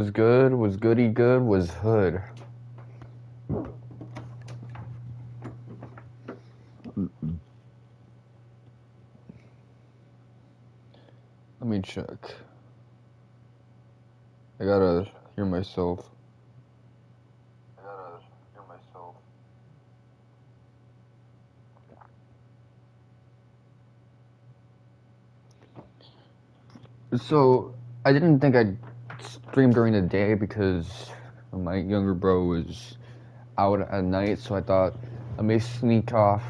Was good, was goody good, was hood. Let me check. I gotta hear myself. So, I didn't think I'd stream during the day because my younger bro was out at night, so I thought I may sneak off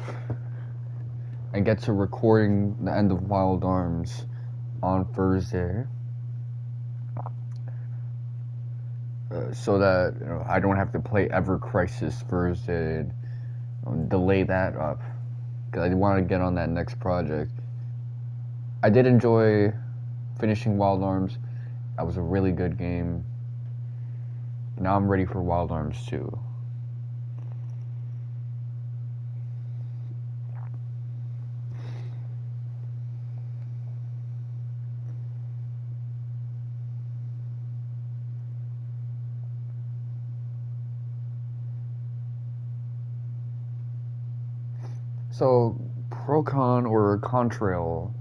and get to recording the end of Wild Arms on Thursday. So that I don't have to play Ever Crisis Thursday and delay that up. Because I want to get on that next project. I did enjoy finishing Wild Arms. That was a really good game. Now I'm ready for Wild Arms 2. So, Procon or Contrail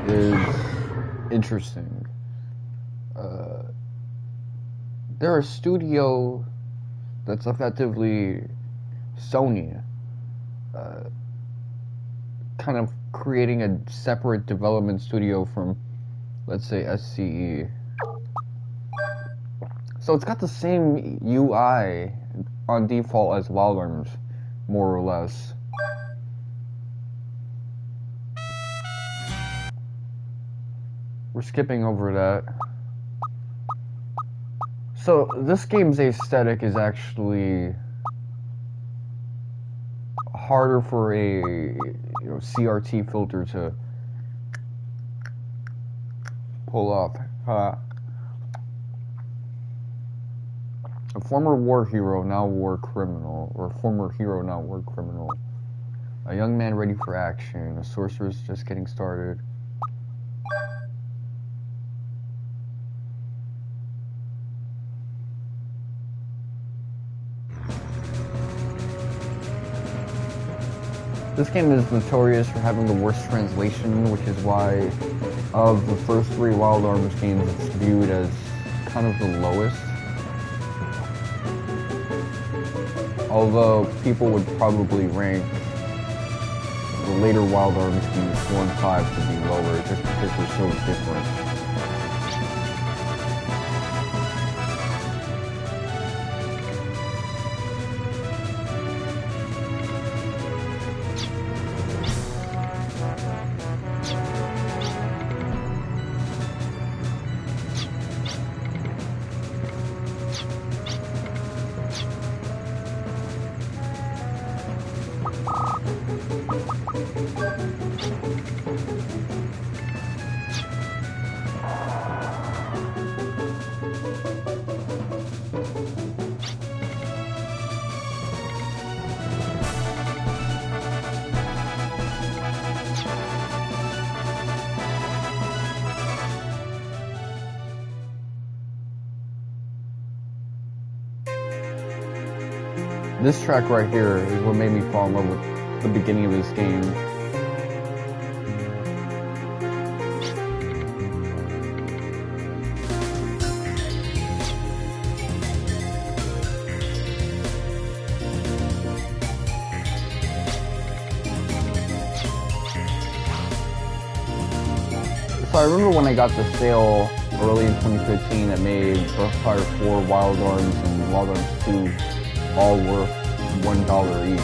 is interesting. They're a studio that's effectively Sony, kind of creating a separate development studio from, let's say, SCE. So it's got the same UI on default as Wild Arms, more or less. We're skipping over that. So this game's aesthetic is actually harder for a CRT filter to pull off. A former war hero, now war criminal, or former hero, now war criminal. A young man ready for action. A sorceress just getting started. This game is notorious for having the worst translation, which is why of the first 3 Wild Arms games it's viewed as kind of the lowest. Although people would probably rank the later Wild Arms games 4 and 5 to be lower just because they're so different. This track right here is what made me fall in love with the beginning of this game. So I remember when I got the sale early in 2015 that made Breath 4, Wild Arms, and Wild Arms 2 all worth $1 each.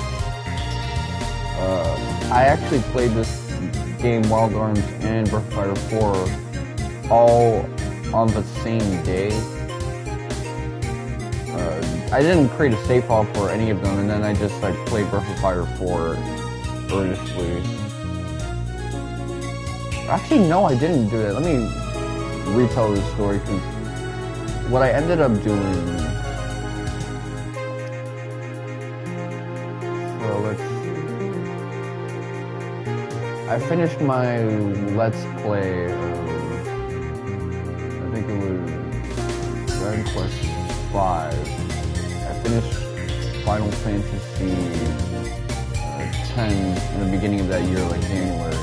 I actually played this game, Wild Arms and Breath 4, all on the same day. I didn't create a save file for any of them, and then I just played Breath of Fire 4 earnestly. Actually, no, I didn't do that. Let me retell this story, because what I ended up doing. I finished my Let's Play of, I think it was plus 5. I finished Final Fantasy 10 in the beginning of that year, like January.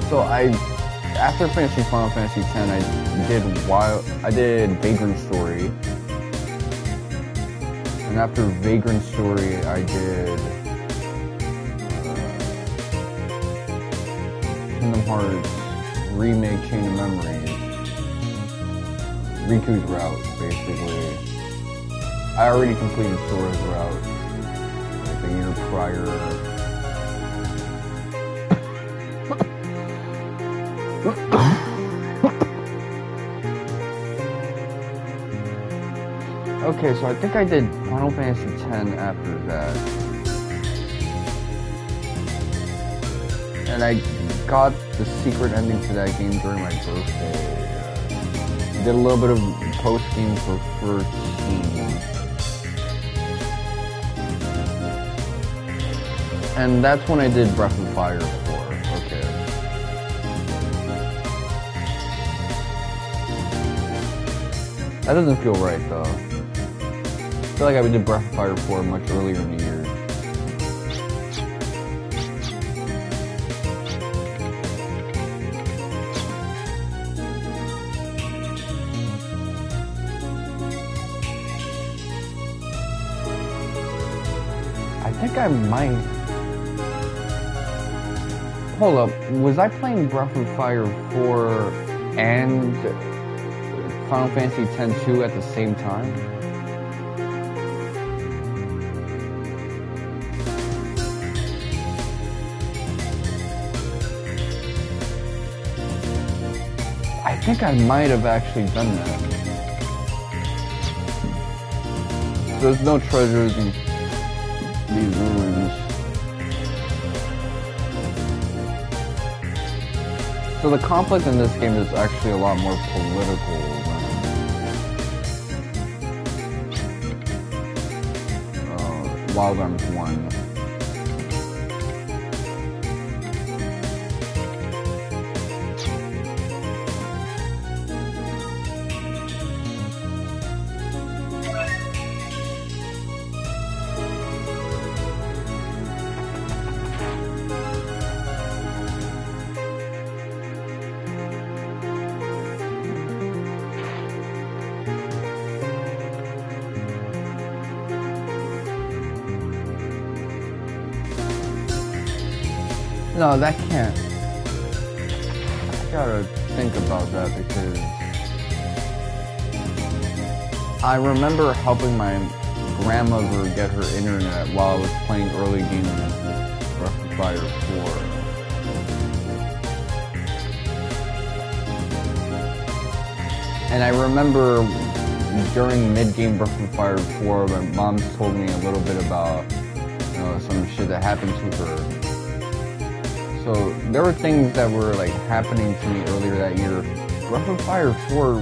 So after finishing Final Fantasy 10, I did Vagrant Story, and after Vagrant Story, I did Kingdom Hearts Remake Chain of Memories, Riku's route, basically. I already completed Sora's route, like a year prior. Okay, so I think I did Final Fantasy X after that. And I got the secret ending to that game during my birthday. Did a little bit of post-game for 13. And that's when I did Breath of Fire 4. Okay. That doesn't feel right, though. I feel like I did Breath of Fire 4 much earlier in the year. I think I might... Hold up, was I playing Breath of Fire 4 and Final Fantasy X-2 at the same time? I think I might have actually done that. There's no treasures in these ruins. So the conflict in this game is actually a lot more political than Wild Arms 1. No, that can't. I gotta think about that because I remember helping my grandmother get her internet while I was playing early games of Breath of Fire 4. And I remember during mid-game Breath of Fire 4, my mom told me a little bit about, you know, some shit that happened to her. So there were things that were like happening to me earlier that year. Breath of Fire 4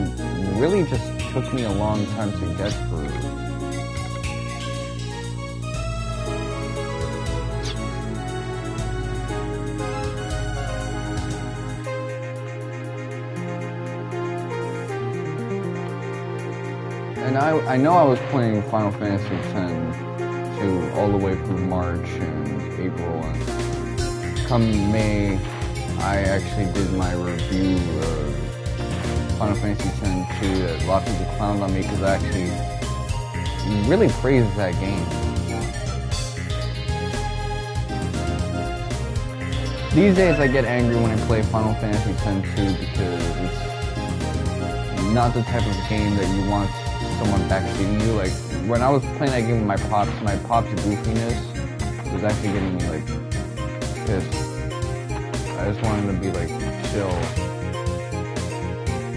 really just took me a long time to get through. And I know I was playing Final Fantasy X to all the way through March and April, and come May, I actually did my review of Final Fantasy X 2 that a lot of people clowned on me because I actually really praised that game. These days I get angry when I play Final Fantasy X 2 because it's not the type of game that you want someone backseating you. Like, when I was playing that game with my pop's goofiness was actually getting me, like, pissed. I just wanted to be, like, chill.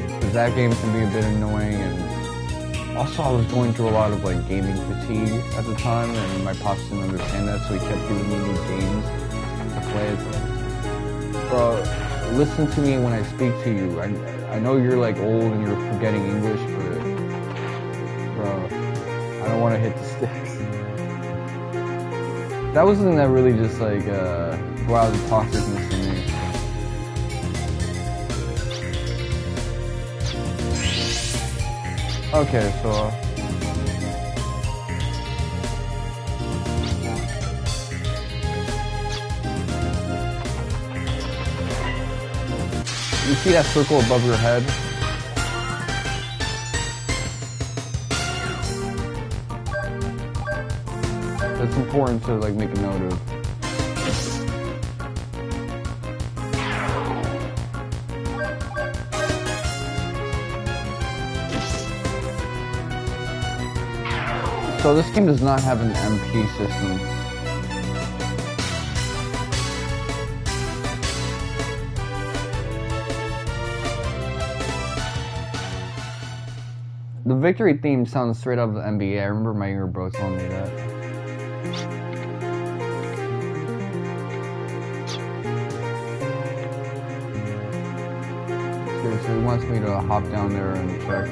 Because that game can be a bit annoying, and also I was going through a lot of, like, gaming fatigue at the time, and my pops didn't understand that, so he kept giving me new games to play. It's like, bro, listen to me when I speak to you. I know you're, like, old and you're forgetting English, but, bro, I don't want to hit the sticks. That was something that really just like brought out the toxicness in me. Okay, so you see that circle above your head? That's important to like make a note of. So this game does not have an MP system. The victory theme sounds straight out of the NBA. I remember my younger bro telling me that. So he wants me to hop down there and check.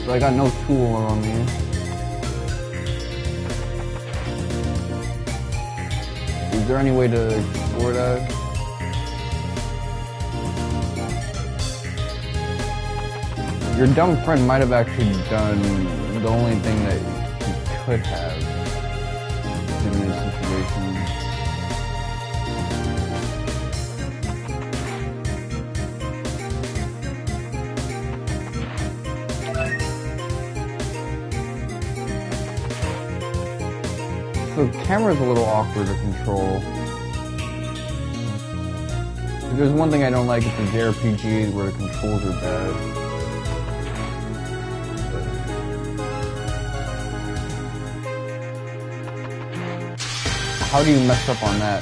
So I got no tool on me. Is there any way to explore that? Your dumb friend might have actually done the only thing that he could have given his situation. The camera's a little awkward to control. If there's one thing I don't like, it's the JRPGs where the controls are bad. How do you mess up on that?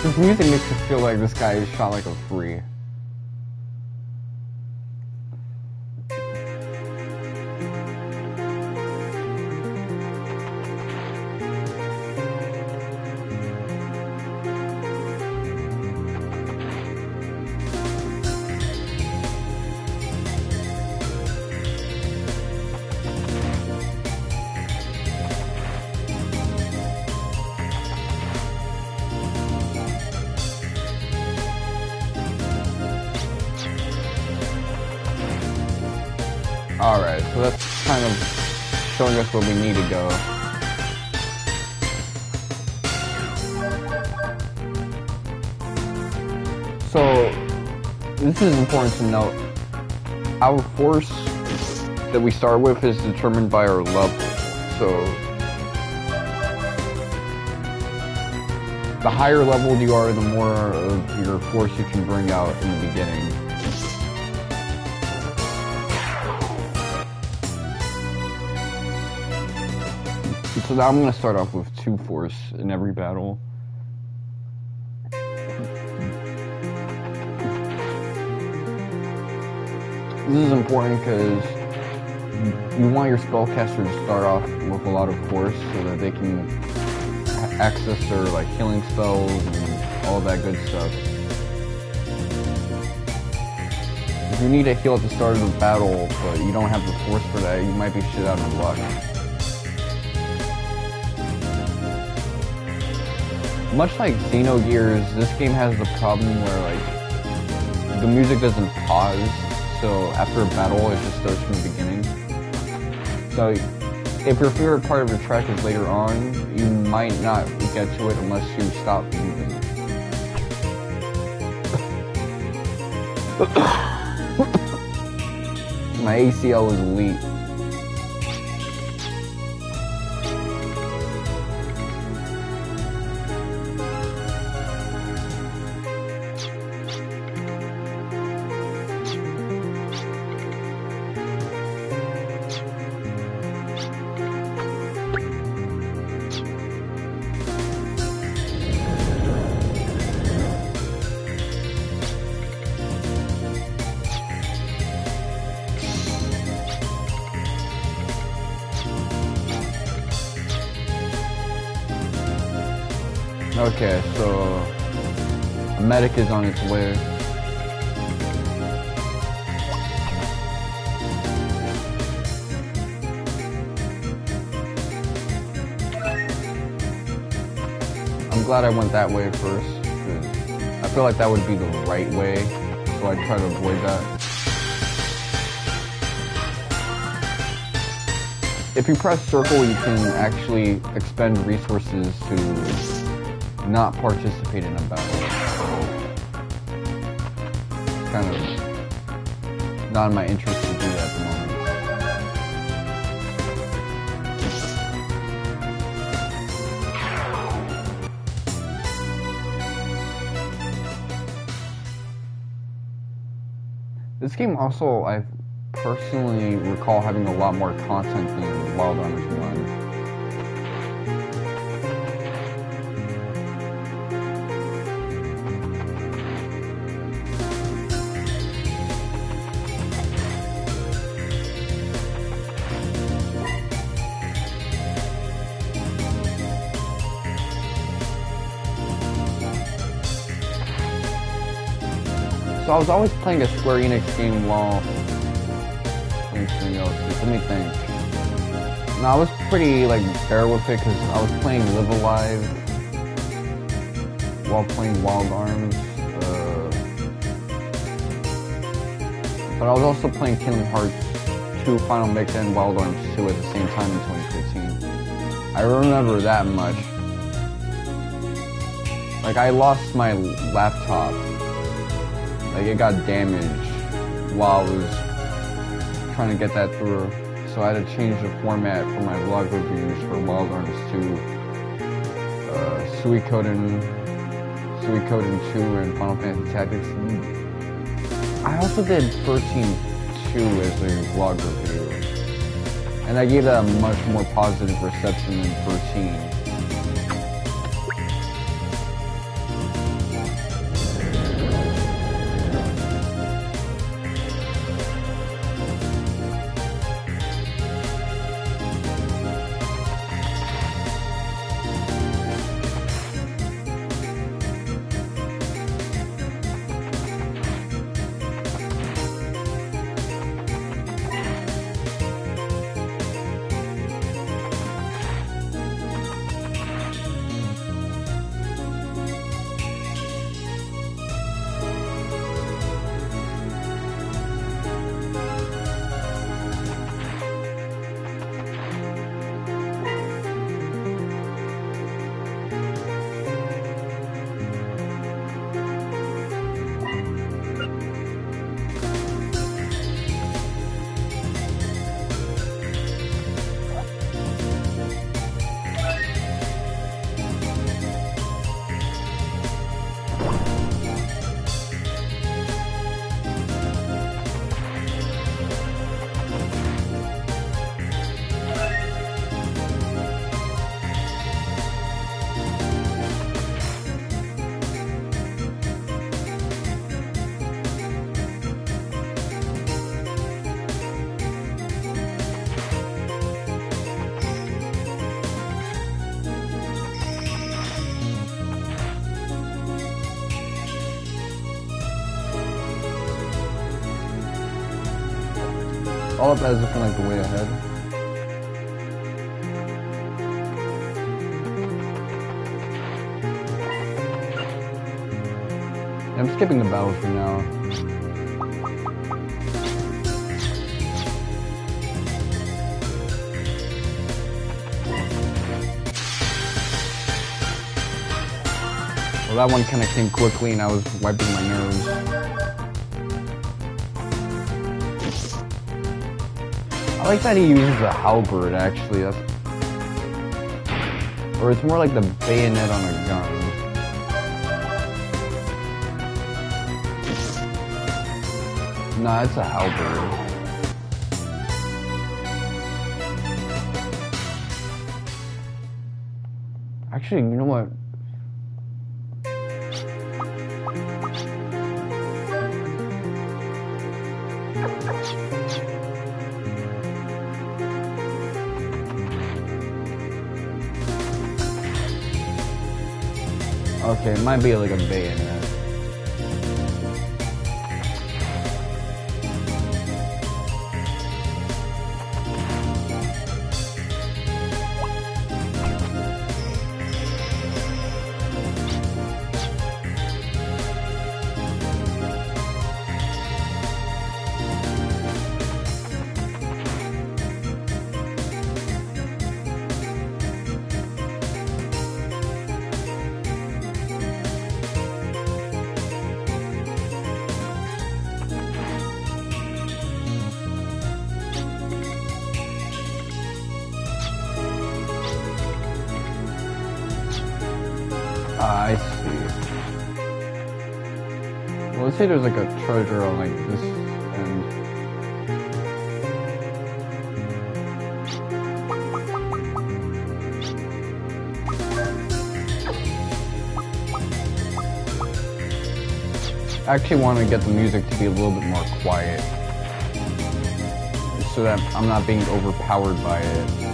This music makes it feel like this guy is shot like a free. Alright, so that's kind of showing us where we need to go. So, this is important to note. Our force that we start with is determined by our level. So, the higher level you are, the more of your force you can bring out in the beginning. So now I'm going to start off with 2 force in every battle. This is important because you want your spellcaster to start off with a lot of force so that they can access their like healing spells and all that good stuff. If you need a heal at the start of the battle but you don't have the force for that, you might be shit out of luck. Much like Xenogears, this game has the problem where like the music doesn't pause, so after a battle it just starts from the beginning. So if your favorite part of the track is later on, you might not get to it unless you stop moving. My ACL is elite. Okay, so a medic is on its way. I'm glad I went that way first, because I feel like that would be the right way, so I try to avoid that. If you press circle, you can actually expend resources to not participate in a battle. It's kind of not in my interest to do that at the moment. This game also, I personally recall having a lot more content than Wild Arms 1. So I was always playing a Square Enix game while anything else. Let me think. No, I was pretty like fair with it because I was playing Live Alive while playing Wild Arms. But I was also playing Kingdom Hearts 2 Final Mix and Wild Arms 2 at the same time in 2015. I remember that much. Like I lost my laptop. Like it got damaged while I was trying to get that through, so I had to change the format for my vlog reviews for Wild Arms 2, Suikoden 2, and Final Fantasy Tactics. I also did 13-2 as a vlog review, and I gave that a much more positive reception than 13. All of that is looking like the way ahead. I'm skipping the battle for now. Well, that one kind of came quickly and I was wiping my nose. I like that he uses a halberd, actually. Or it's more like the bayonet on a gun. Nah, it's a halberd. Actually, you know what? Okay, it might be like a bayonet. I see. Well, let's say there's like a treasure on like this end. I actually want to get the music to be a little bit more quiet, so that I'm not being overpowered by it.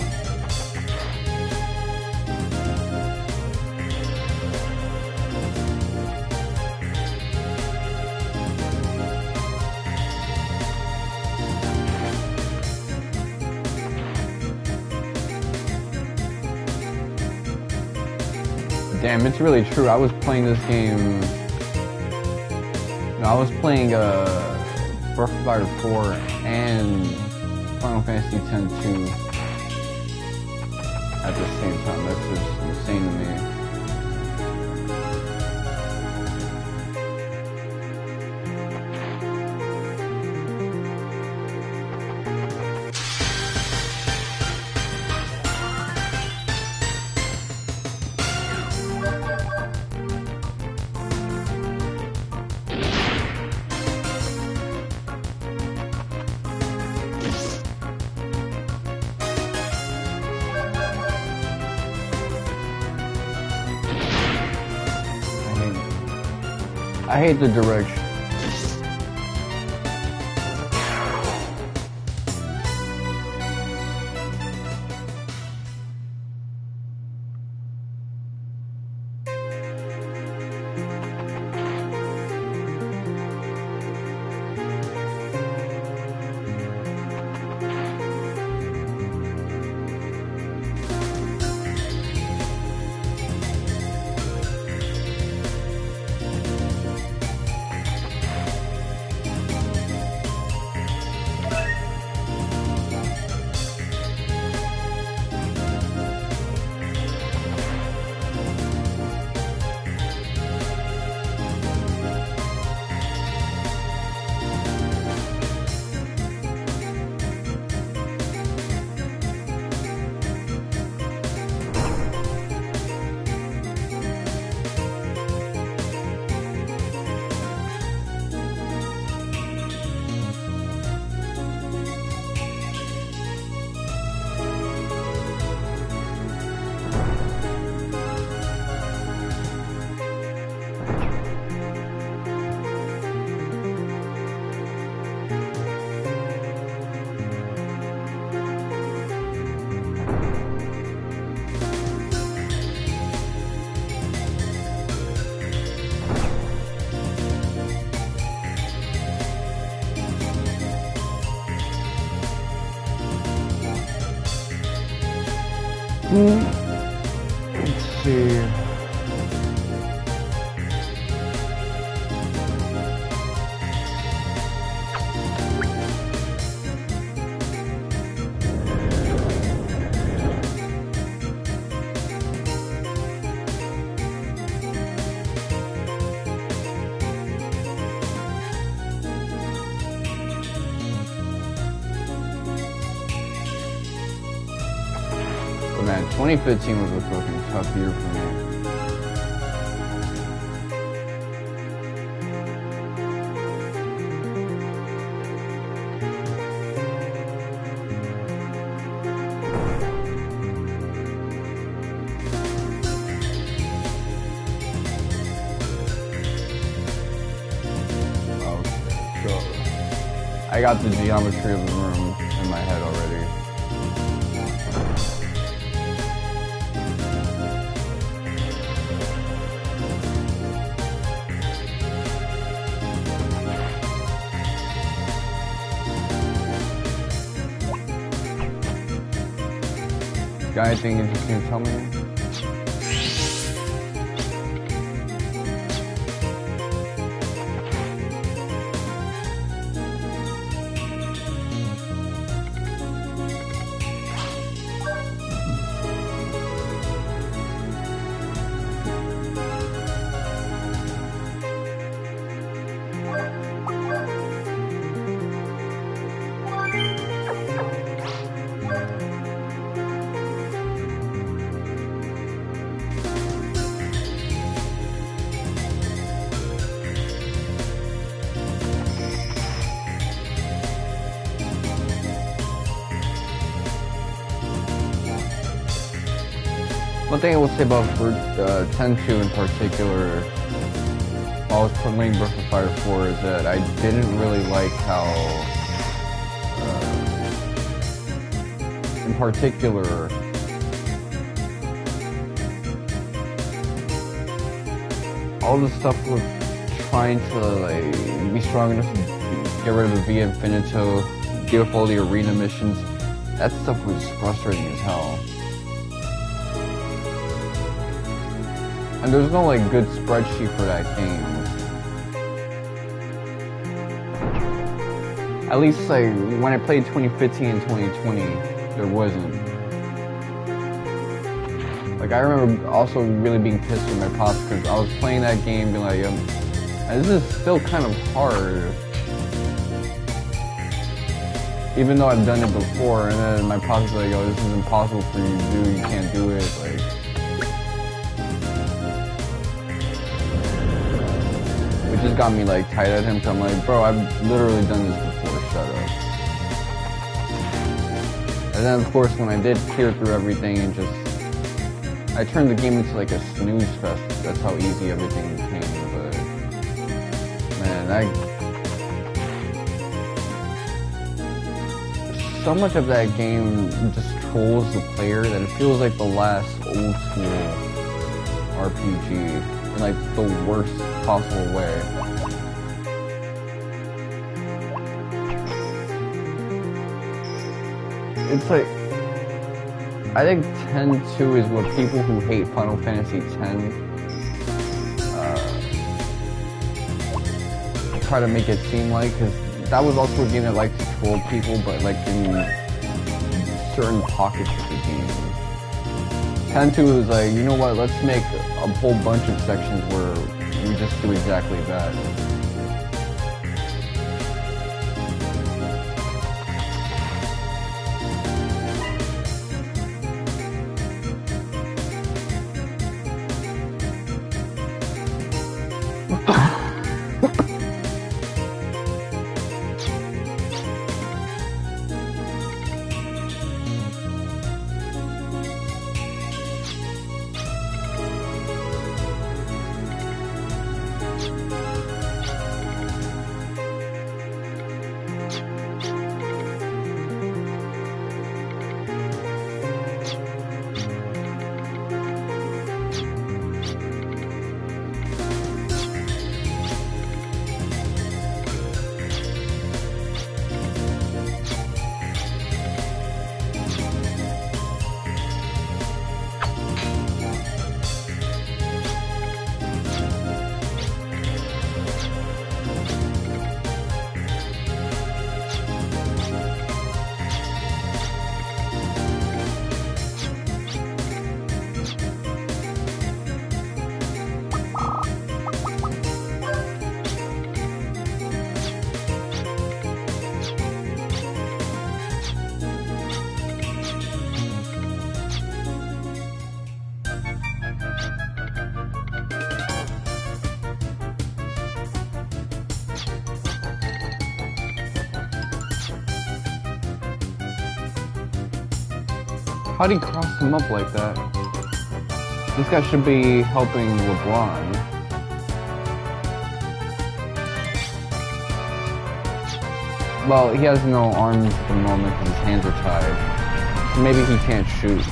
Damn, it's really true. I was playing this game. No, I was playing Breath of Fire 4 and Final Fantasy X-2 at the same time. That's just insane to me. I hate the direction. Let's see. Man, 2015 was a fucking tough year for me. Okay, so I got the geometry of the room in my head already. Got anything interesting to tell me? One thing I will say about 10.2 in particular, while I was playing Breath of Fire 4, is that I didn't really like how, in particular, all the stuff with trying to like be strong enough to get rid of the Via Infinito, get off all the arena missions, that stuff was frustrating as hell. And there's no like good spreadsheet for that game. At least like when I played 2015 and 2020, there wasn't. Like I remember also really being pissed with my pops because I was playing that game being like, this is still kind of hard. Even though I've done it before, and then my pops was like, oh, this is impossible for you to do, you can't do it, like. It just got me like tight at him, so I'm like, bro, I've literally done this before, shut up. And then of course when I did clear through everything and just, I turned the game into like a snooze fest, that's how easy everything became, but man, so much of that game just trolls the player that it feels like the last old school RPG in like the worst possible way. It's like, I think 10.2 is what people who hate Final Fantasy X try to make it seem like, because that was also a game that liked to troll people, but like in certain pockets of the game. 10.2 was like, you know what, let's make a whole bunch of sections where we just do exactly that. How'd he cross him up like that? This guy should be helping LeBron. Well, he has no arms at the moment because his hands are tied. So maybe he can't shoot.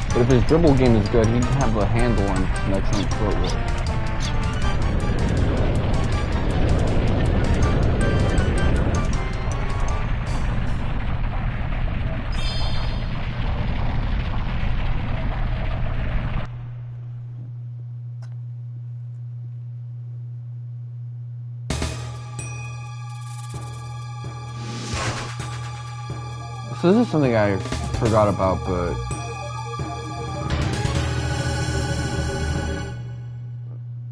But if his dribble game is good, he'd have a handle on some excellent footwork. So this is something I forgot about, but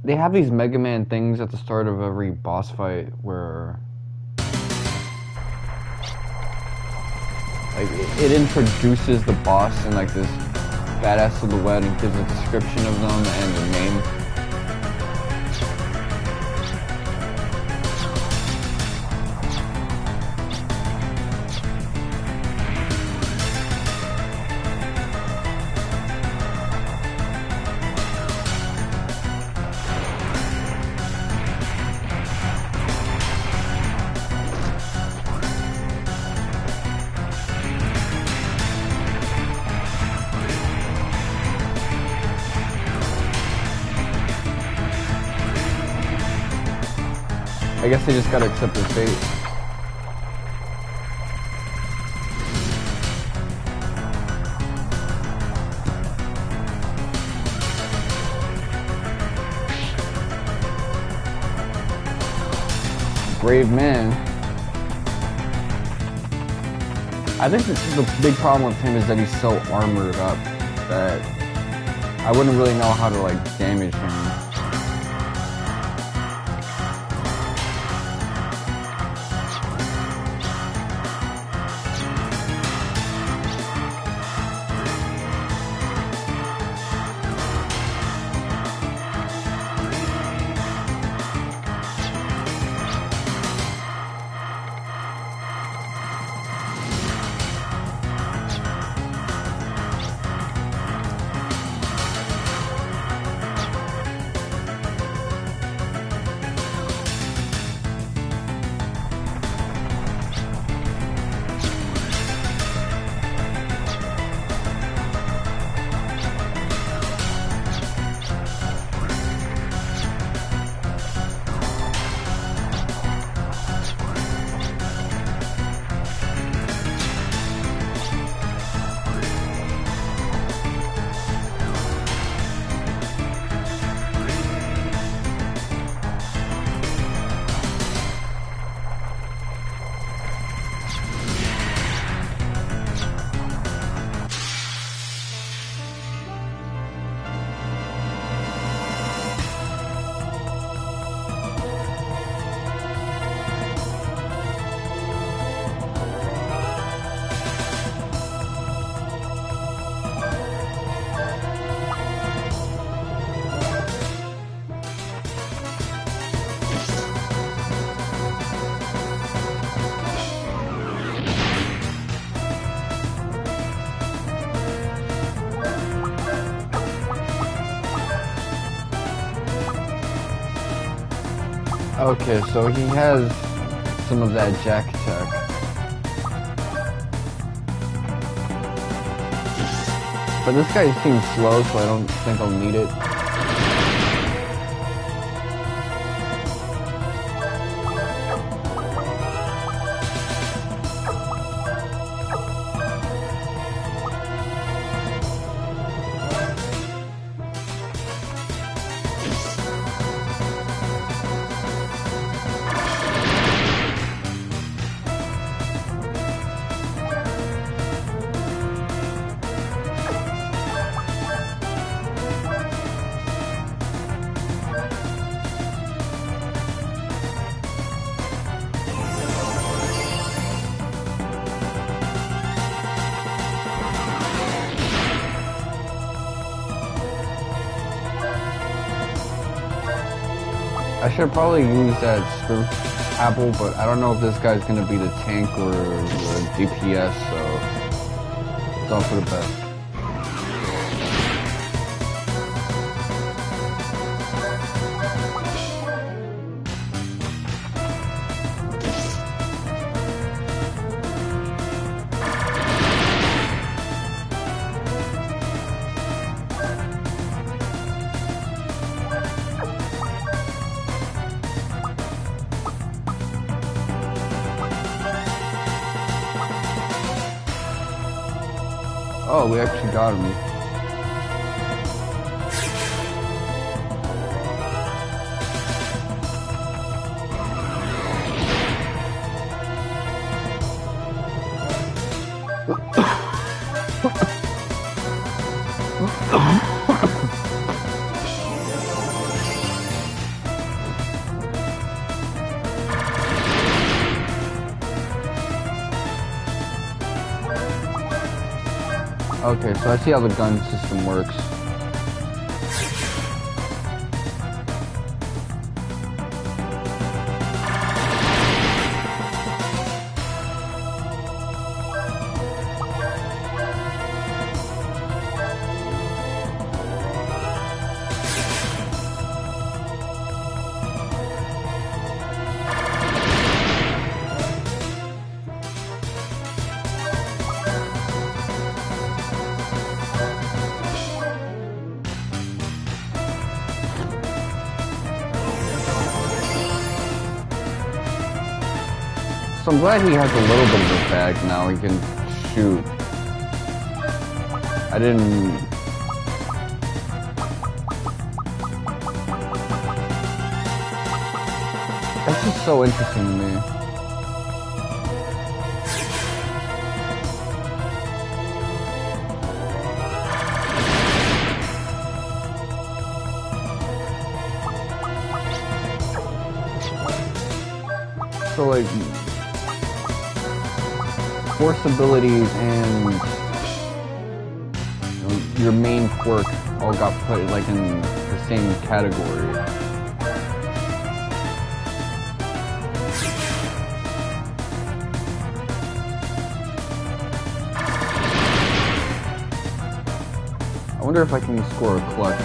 they have these Mega Man things at the start of every boss fight where like it introduces the boss in like this badass silhouette and gives a description of them and their name. I guess they just gotta accept their fate. Brave man. I think the big problem with him is that he's so armored up that I wouldn't really know how to like damage him. Okay, so he has some of that jack tech. But this guy seems slow, so I don't think I'll need it. I should probably use that screw apple, but I don't know if this guy's gonna be the tank or DPS, so it's all for the best. Oh, we actually got him. Okay, so I see how the gun system works. So I'm glad he has a little bit of a bag now. He can shoot. I didn't... That's just so interesting to me. So like... force abilities and your main quirk all got put like in the same category. I wonder if I can score a clutch.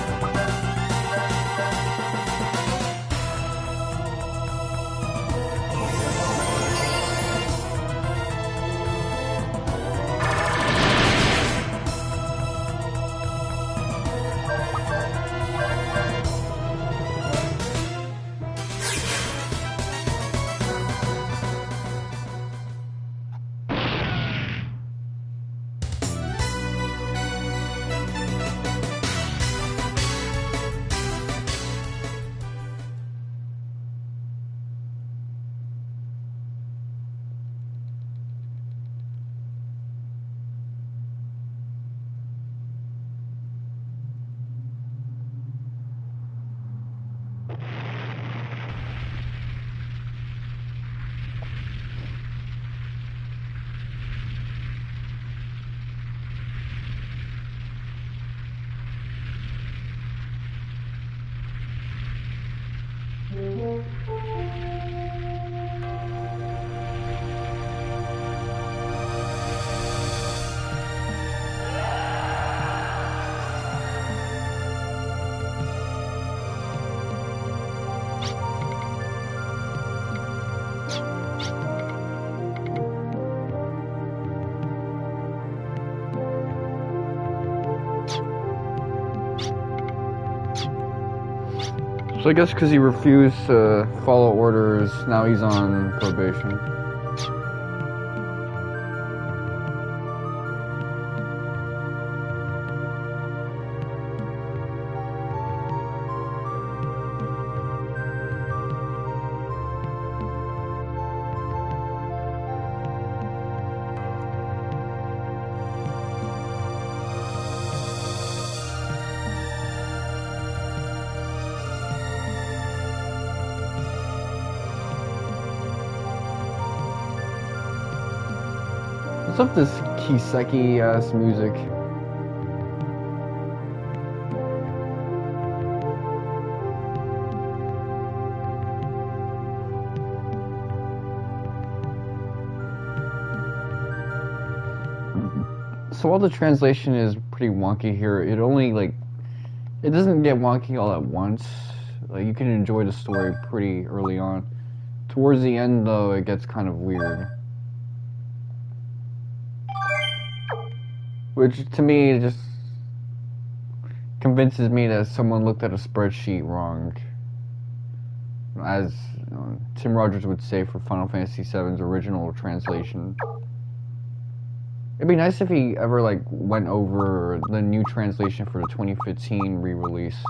So I guess because he refused to follow orders, now he's on probation. What's up this Kiseki ass music? So while the translation is pretty wonky here, it only it doesn't get wonky all at once. Like you can enjoy the story pretty early on. Towards the end though, it gets kind of weird. Which to me just convinces me that someone looked at a spreadsheet wrong. As Tim Rogers would say for Final Fantasy VII's original translation. It'd be nice if he ever went over the new translation for the 2015 re-release.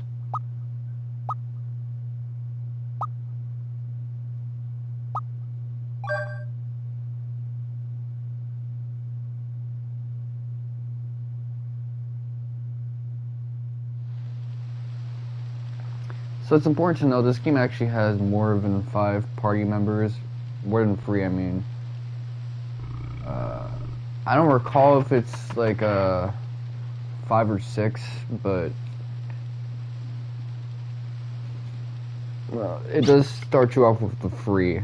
So it's important to know this game actually has more than 5 party members. More than 3, I mean. I don't recall if it's like 5 or 6, but it does start you off with the 3.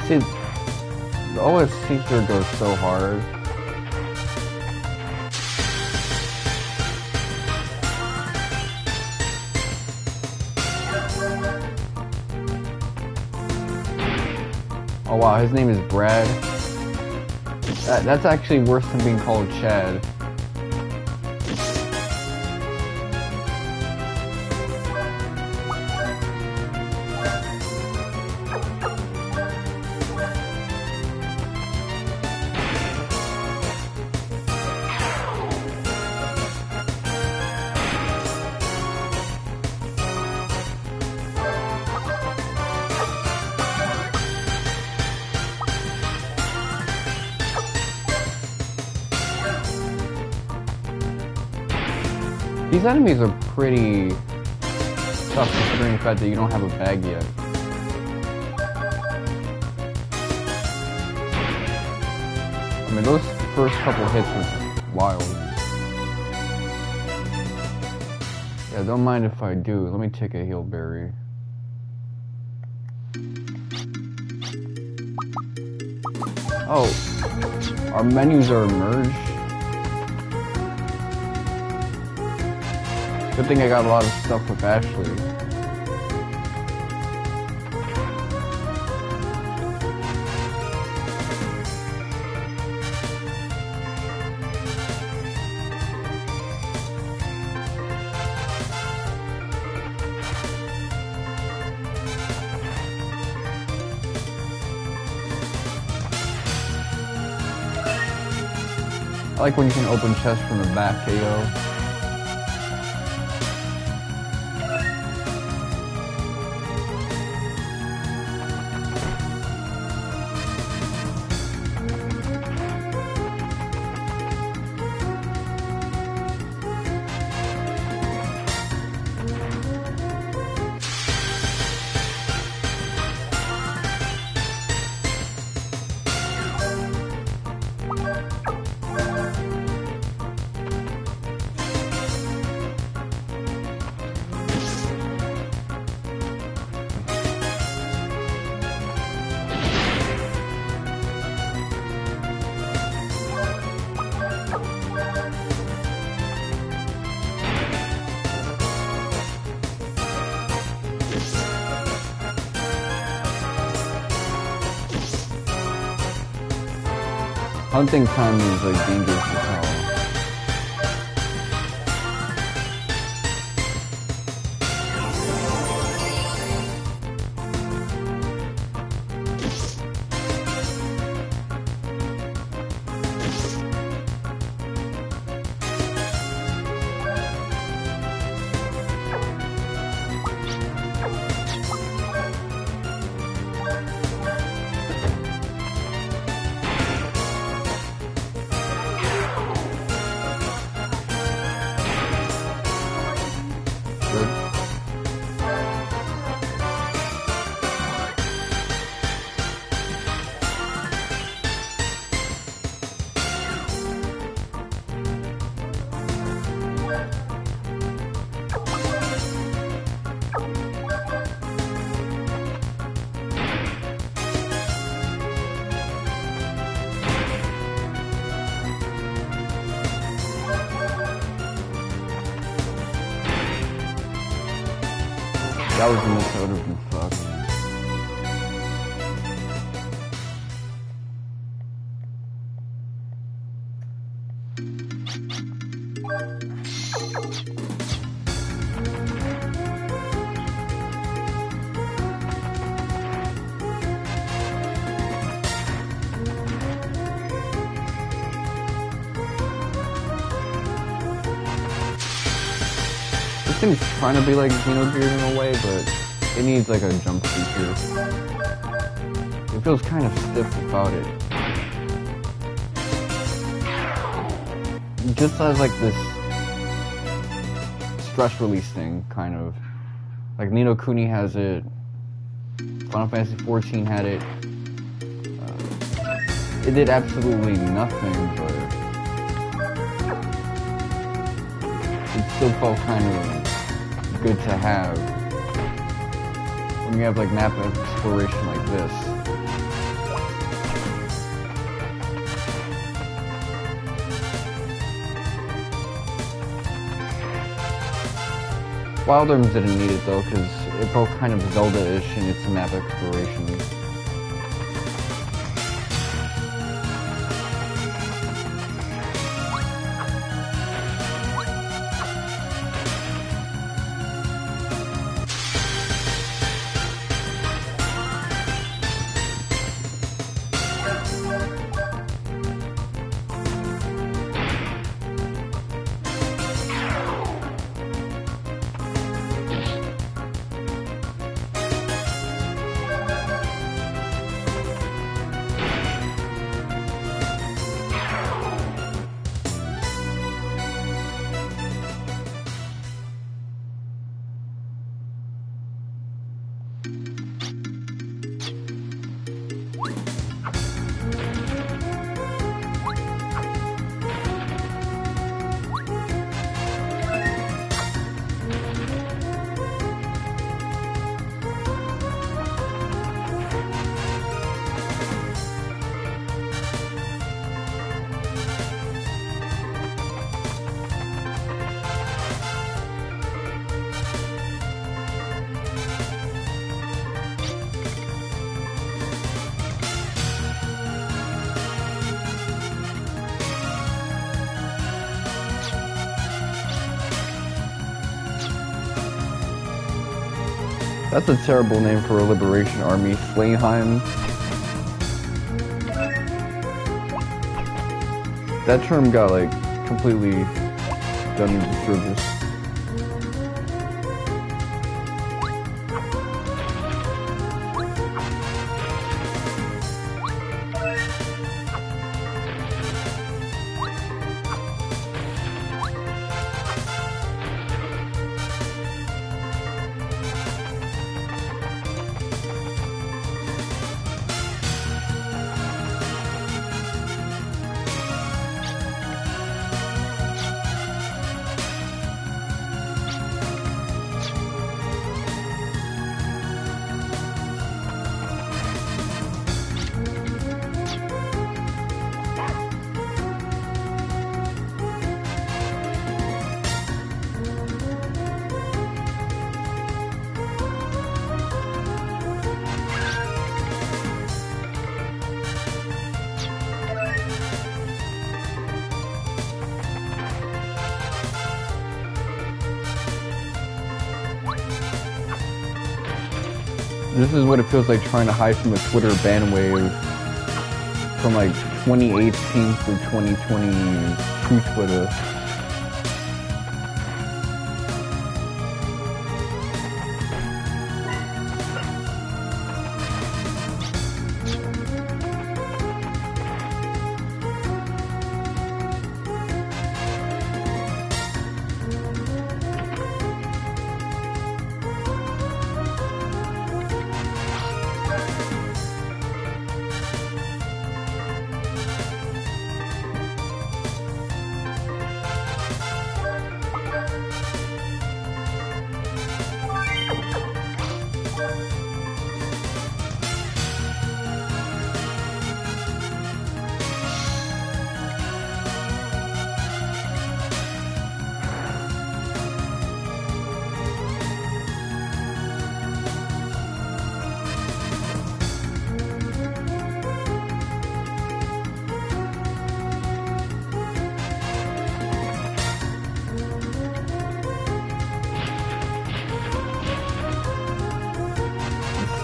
See, the OSC here goes so hard. Oh wow, his name is Brad. That's actually worse than being called Chad. These enemies are pretty tough considering the fact that you don't have a bag yet. I mean, those first couple hits were just wild. Yeah, don't mind if I do. Let me take a heal berry. Oh, our menus are merged. Good thing I got a lot of stuff with Ashley. I like when you can open chests from the back, KO. Hunting time is like dangerous as hell. That was a miss, that would have been fucked. This thing's trying to be like Xenogears in a way, but it needs like a jump feature. It feels kind of stiff without it. It just has like this stress release thing, kind of. Like Ni no Kuni has it, Final Fantasy XIV had it. It did absolutely nothing, but it still felt kind of good to have when you have like map exploration like this. Wild Arms didn't need it though, because it felt kind of Zelda-ish in its map exploration. That's a terrible name for a liberation army, Flameheim. That term got like completely done in disservice. This is what it feels like trying to hide from a Twitter ban wave from like 2018 through 2022 Twitter.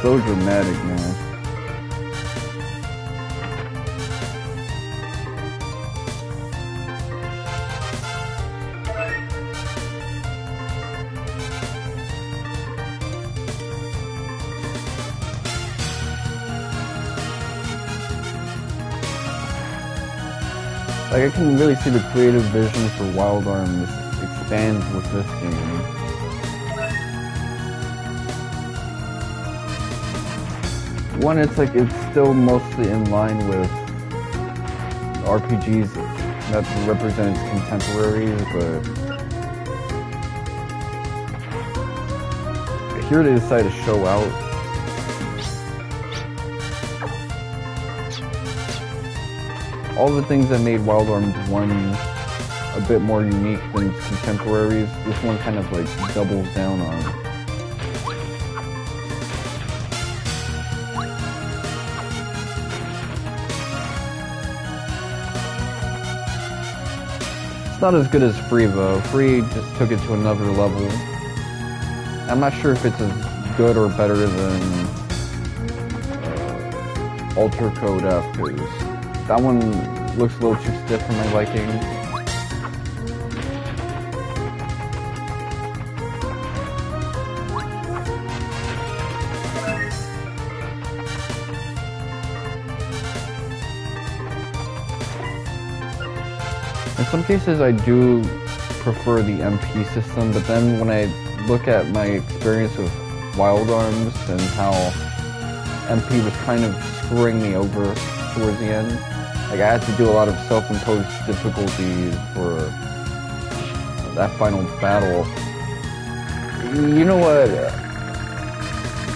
So dramatic, man. Like, I can really see the creative vision for Wild Arms expand with this game. One, it's like it's still mostly in line with RPGs that represent its contemporaries, but here they decide to show out. All the things that made Wild Arms 1 a bit more unique than its contemporaries, this one kind of like doubles down on. Not as good as Free though. Free just took it to another level. I'm not sure if it's as good or better than Alter Code F, because that one looks a little too stiff for my liking. In some cases I do prefer the MP system, but then when I look at my experience with Wild Arms and how MP was kind of screwing me over towards the end, like I had to do a lot of self-imposed difficulties for that final battle. You know what?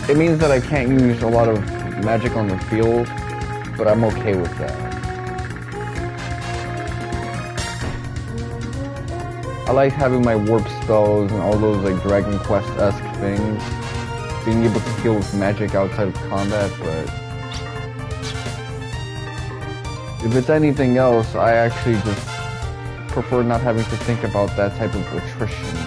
It means that I can't use a lot of magic on the field, but I'm okay with that. I like having my warp spells and all those like Dragon Quest-esque things, being able to heal with magic outside of combat, but if it's anything else, I actually just prefer not having to think about that type of attrition.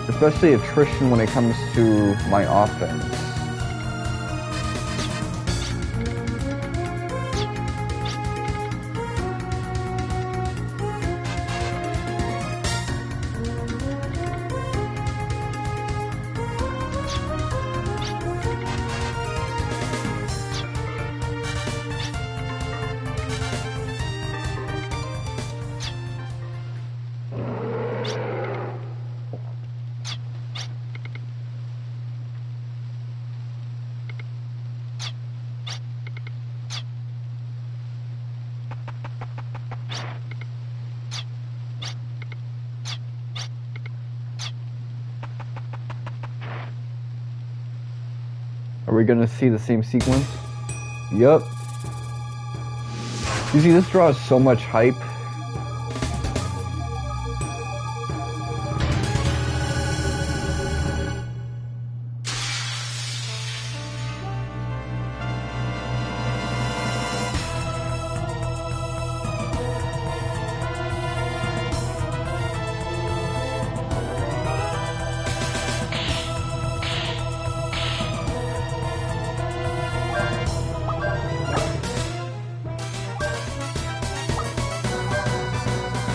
Especially attrition when it comes to my offense. Are we gonna see the same sequence? Yup. You see, this draws so much hype.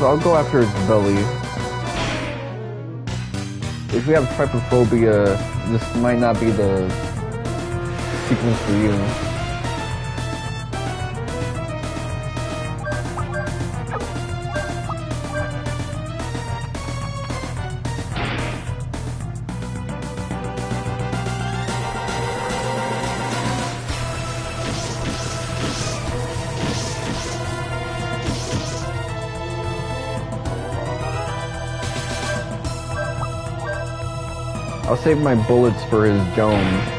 So I'll go after his belly. If you have trypophobia, this might not be the sequence for you. I'll save my bullets for his dome.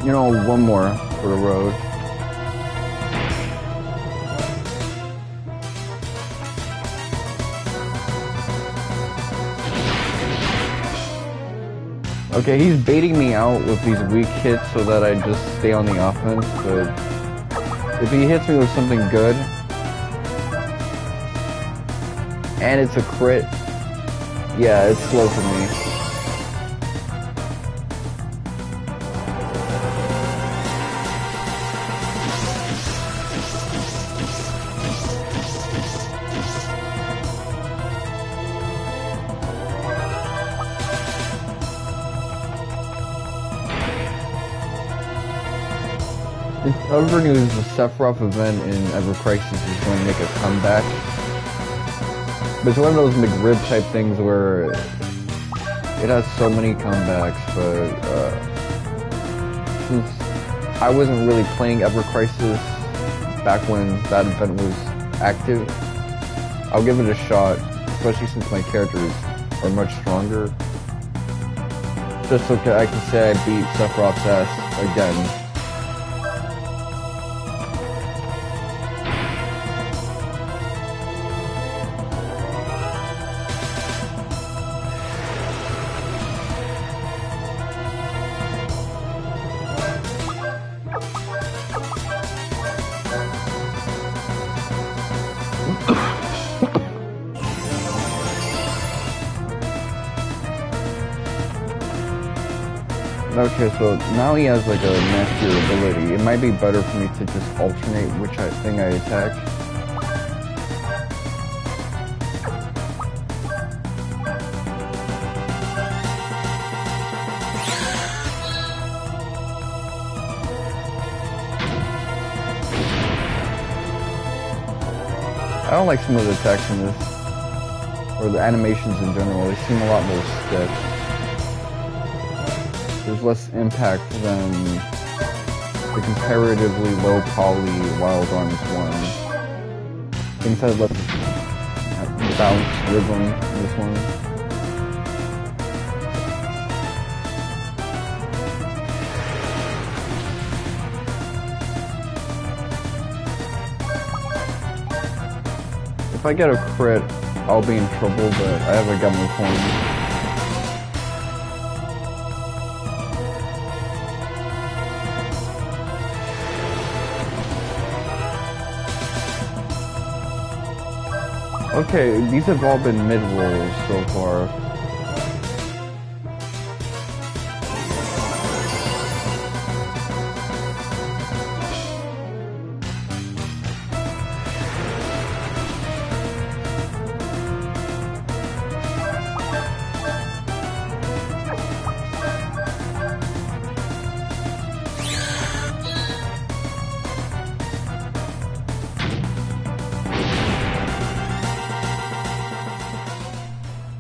You know, one more for the road. Okay, he's baiting me out with these weak hits so that I just stay on the offense, but if he hits me with something good, and it's a crit, yeah, it's slow for me. If ever knew the Sephiroth event in Ever Crisis is going to make a comeback, but it's one of those McRib type things where it has so many comebacks, but since I wasn't really playing Ever Crisis back when that event was active, I'll give it a shot, especially since my characters are much stronger, just so I can say I beat Sephiroth's ass again. Okay, so now he has like a nastier ability. It might be better for me to just alternate which thing I attack. I don't like some of the attacks in this, or the animations in general. They seem a lot more stiff. There's less impact than the comparatively low poly Wild Arms one. Things had less bounce rhythm in this one. If I get a crit, I'll be in trouble, but I haven't got my coins. Okay, these have all been mid-rolls so far.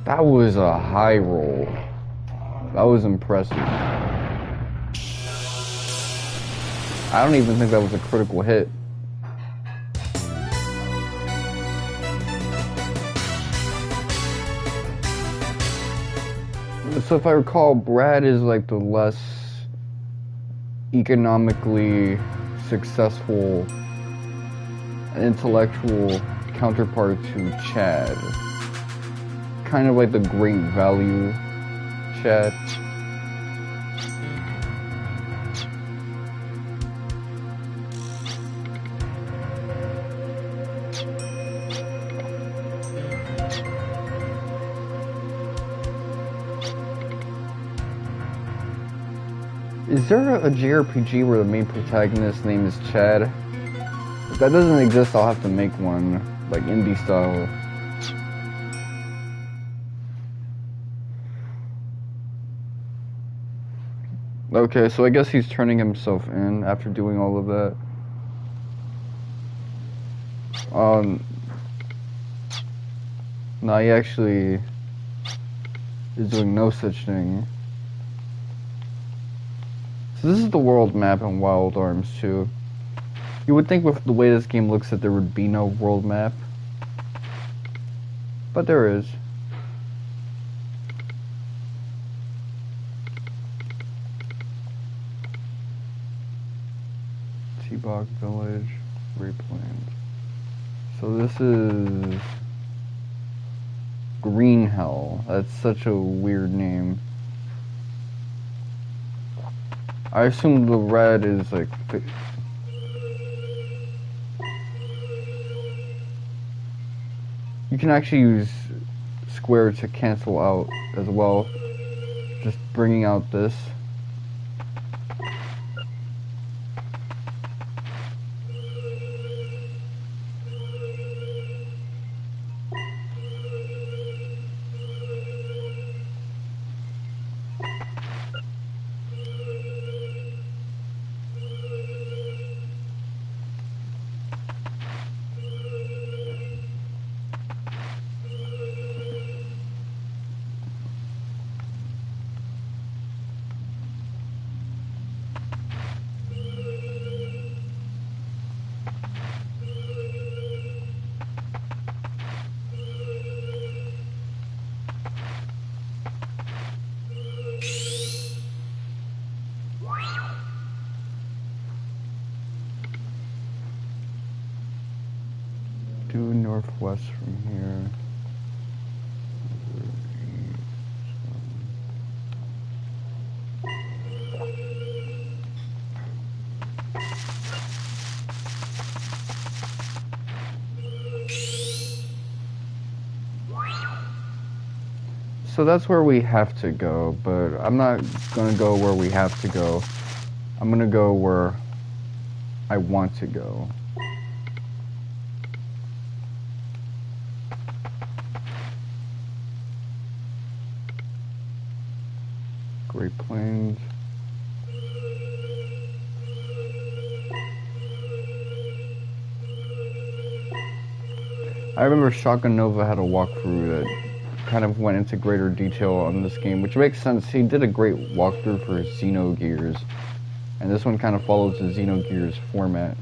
That was a high roll. That was impressive. I don't even think that was a critical hit. So if I recall, Brad is like the less economically successful and intellectual counterpart to Chad. Kind of like the great value Chad. Is there a JRPG where the main protagonist's name is Chad? If that doesn't exist, I'll have to make one, like indie style. Okay, so I guess he's turning himself in after doing all of that. No, he actually is doing no such thing. So this is the world map in Wild Arms 2. You would think with the way this game looks that there would be no world map. But there is. T-Bog Village, Grapeland. So this is Green Hell. That's such a weird name. I assume the red is like... You can actually use square to cancel out as well. Just bringing out this. Due northwest from here. So that's where we have to go, but I'm not gonna go where we have to go. I'm gonna go where I want to go. Great Plains. I remember Shotgun Nova had a walkthrough that kind of went into greater detail on this game, which makes sense. He did a great walkthrough for Xenogears, and this one kind of follows the Xenogears format.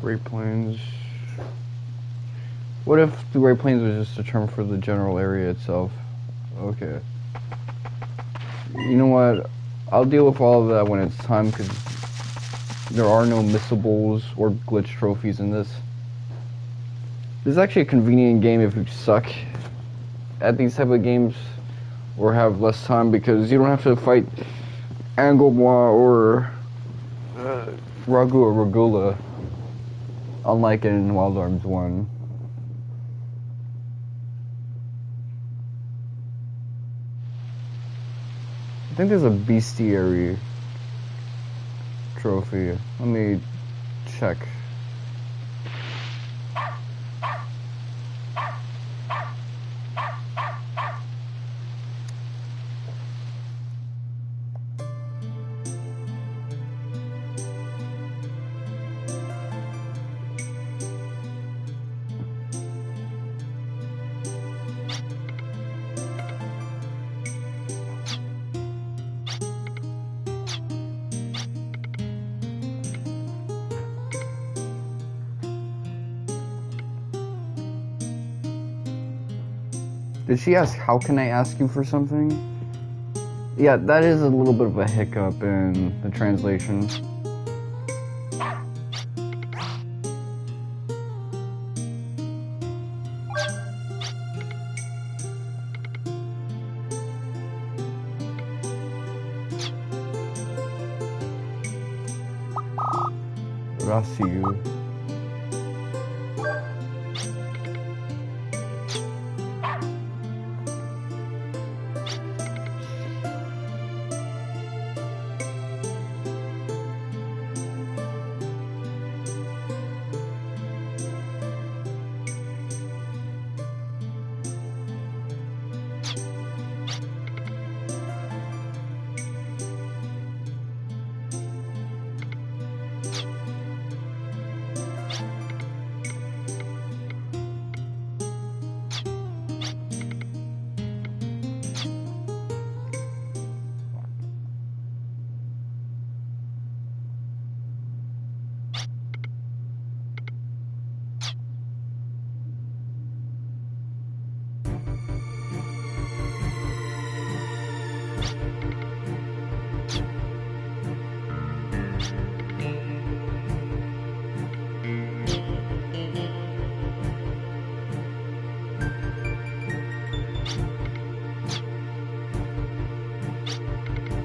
Great Plains. What if the Great Plains was just a term for the general area itself? Okay. You know what? I'll deal with all of that when it's time, because there are no missables or glitch trophies in this. This is actually a convenient game if you suck at these type of games or have less time, because you don't have to fight Anglemois or Ragu or Regula, unlike in Wild Arms 1. I think there's a bestiary trophy. Let me check. Did she ask, how can I ask you for something? Yeah, that is a little bit of a hiccup in the translation. Rasiu.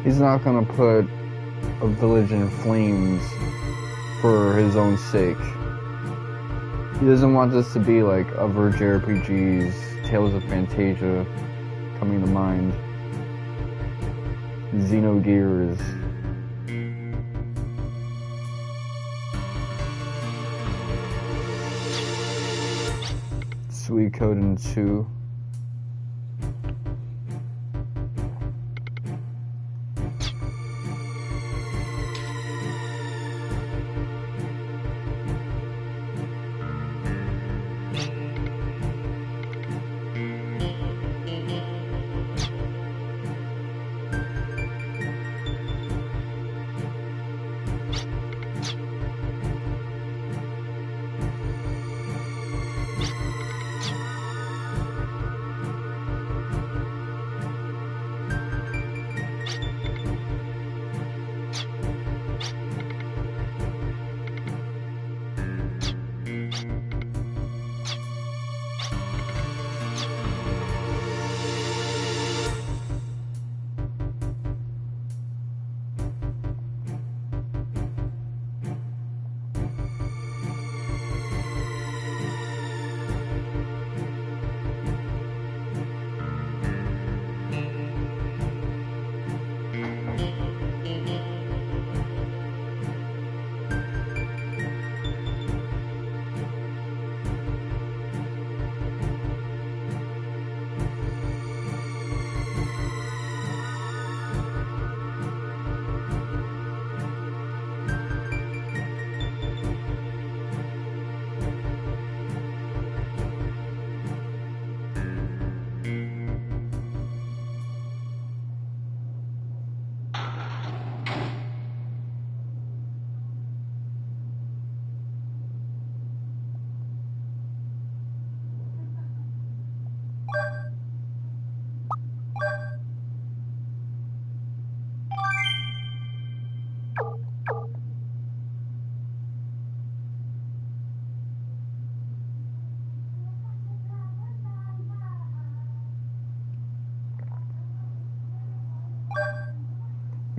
He's not gonna put a village in flames for his own sake. He doesn't want this to be like a Verge RPG's Tales of Fantasia coming to mind. Xenogears. Suikoden 2.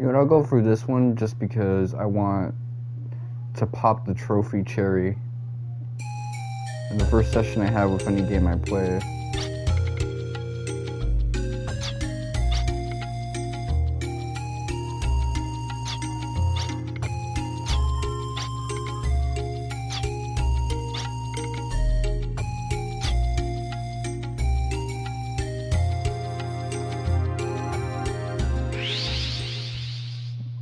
You know, I'll go for this one just because I want to pop the trophy cherry in the first session I have with any game I play.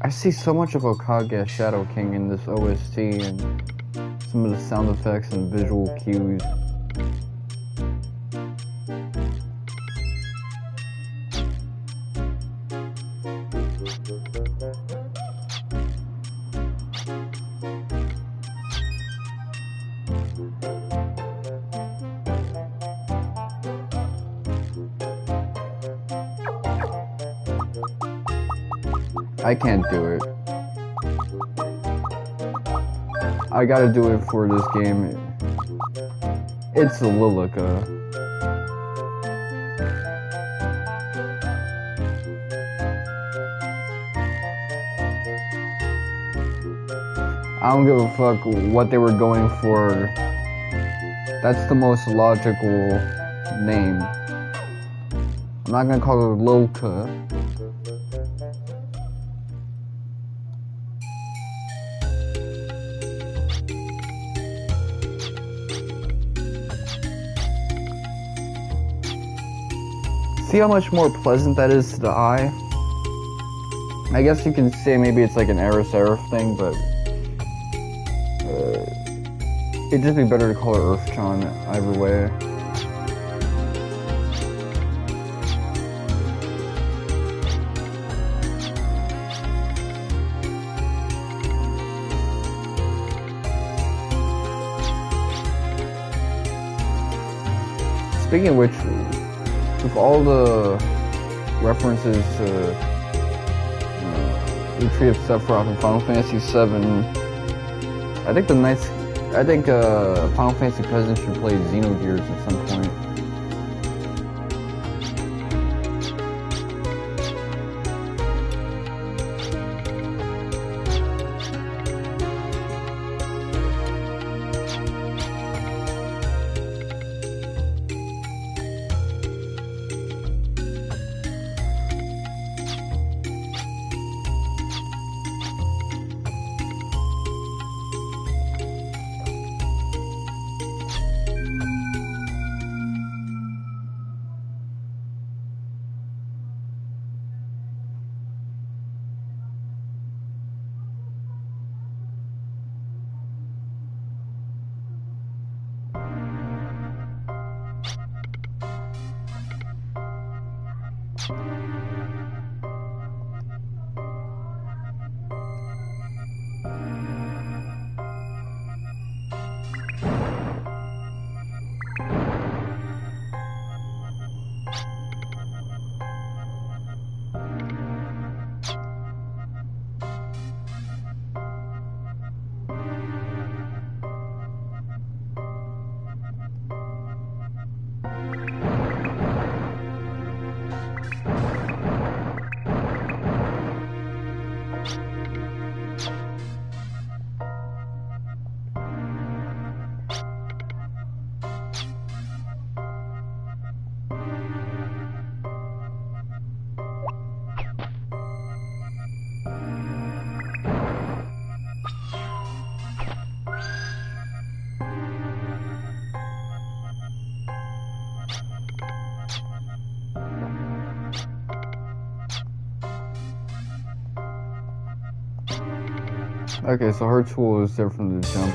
I see so much of Okage Shadow King in this OST and some of the sound effects and visual cues. I can't do it. I gotta do it for this game. It's a Lilika. I don't give a fuck what they were going for. That's the most logical name. I'm not gonna call her Lilika. See how much more pleasant that is to the eye? I guess you can say maybe it's like an Eris Seraph thing, but it'd just be better to call her Earthchan either way. Speaking of which, with all the references to the Tree of Sephiroth in Final Fantasy VII, I think Final Fantasy Peasant should play Xenogears at some point. Okay, so her tool is there from the jump.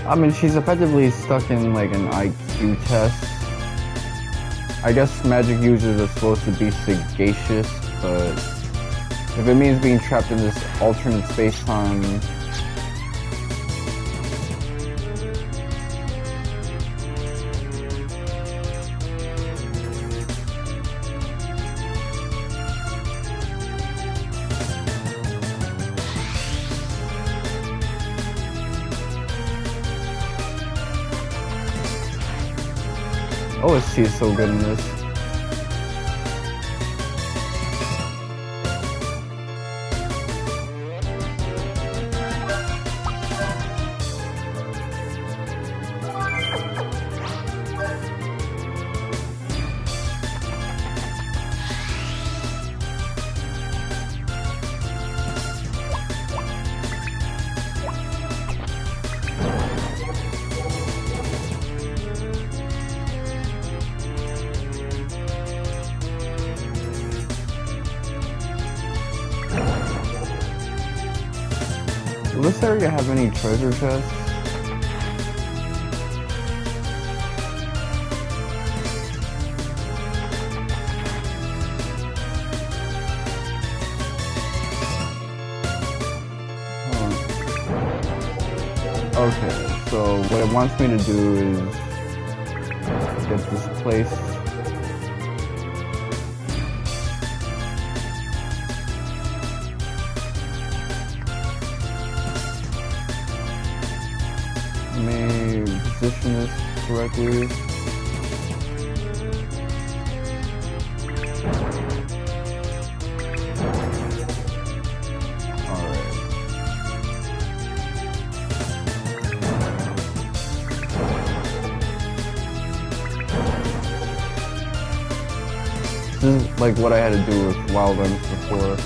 I mean, she's effectively stuck in like an IQ test. I guess magic users are supposed to be sagacious, but if it means being trapped in this alternate space-time, OST is so good in this. Will this area have any treasure chests? Okay, so what it wants me to do is get this place. May position this correctly. This is like what I had to do with wild runs before.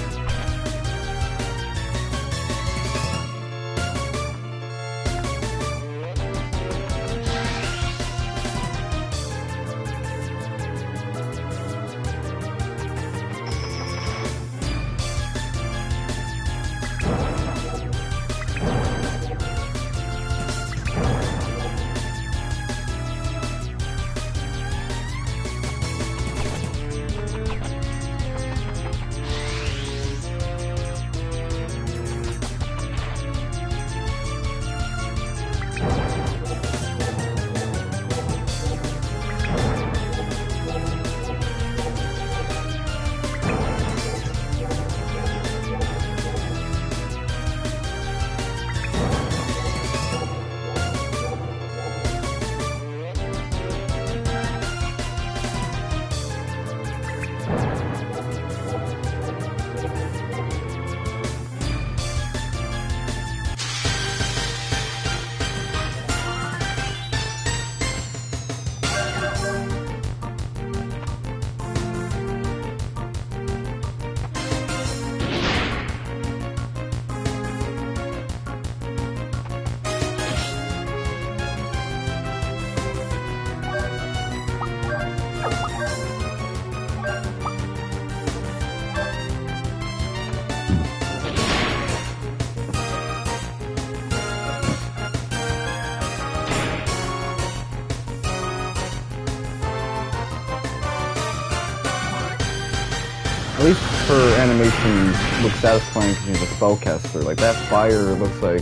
At least her animation looks satisfying because she's a spellcaster. Like, that fire looks like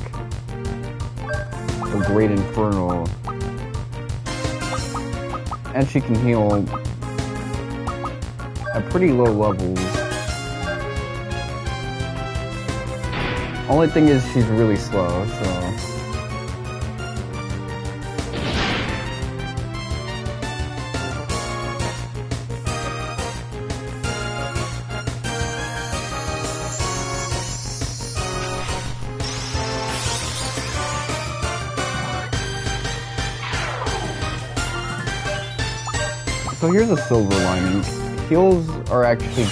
a great inferno. And she can heal at pretty low levels. Only thing is she's really slow, so... So here's a silver lining. Heals are actually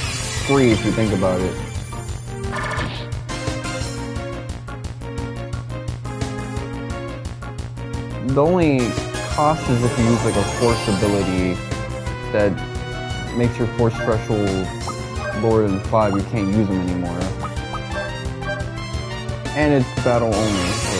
free if you think about it. The only cost is if you use like a force ability that makes your force threshold lower than 5, you can't use them anymore. And it's battle only, so...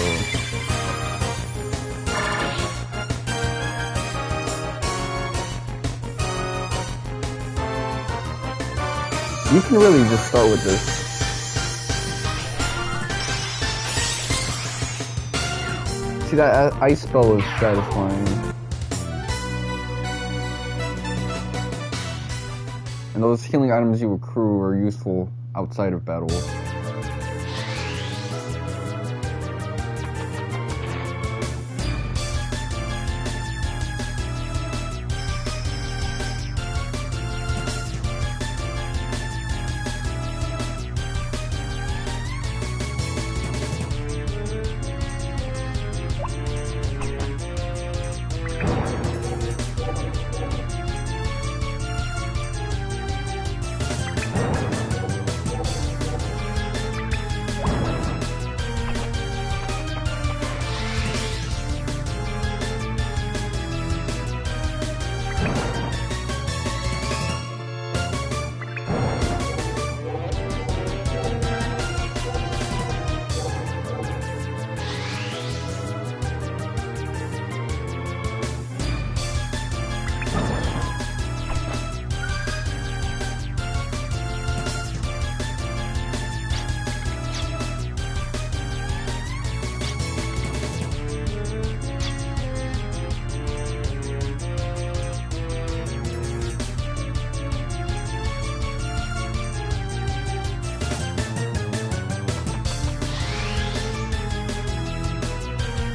You can really just start with this. See, that ice spell is satisfying. And those healing items you accrue are useful outside of battle.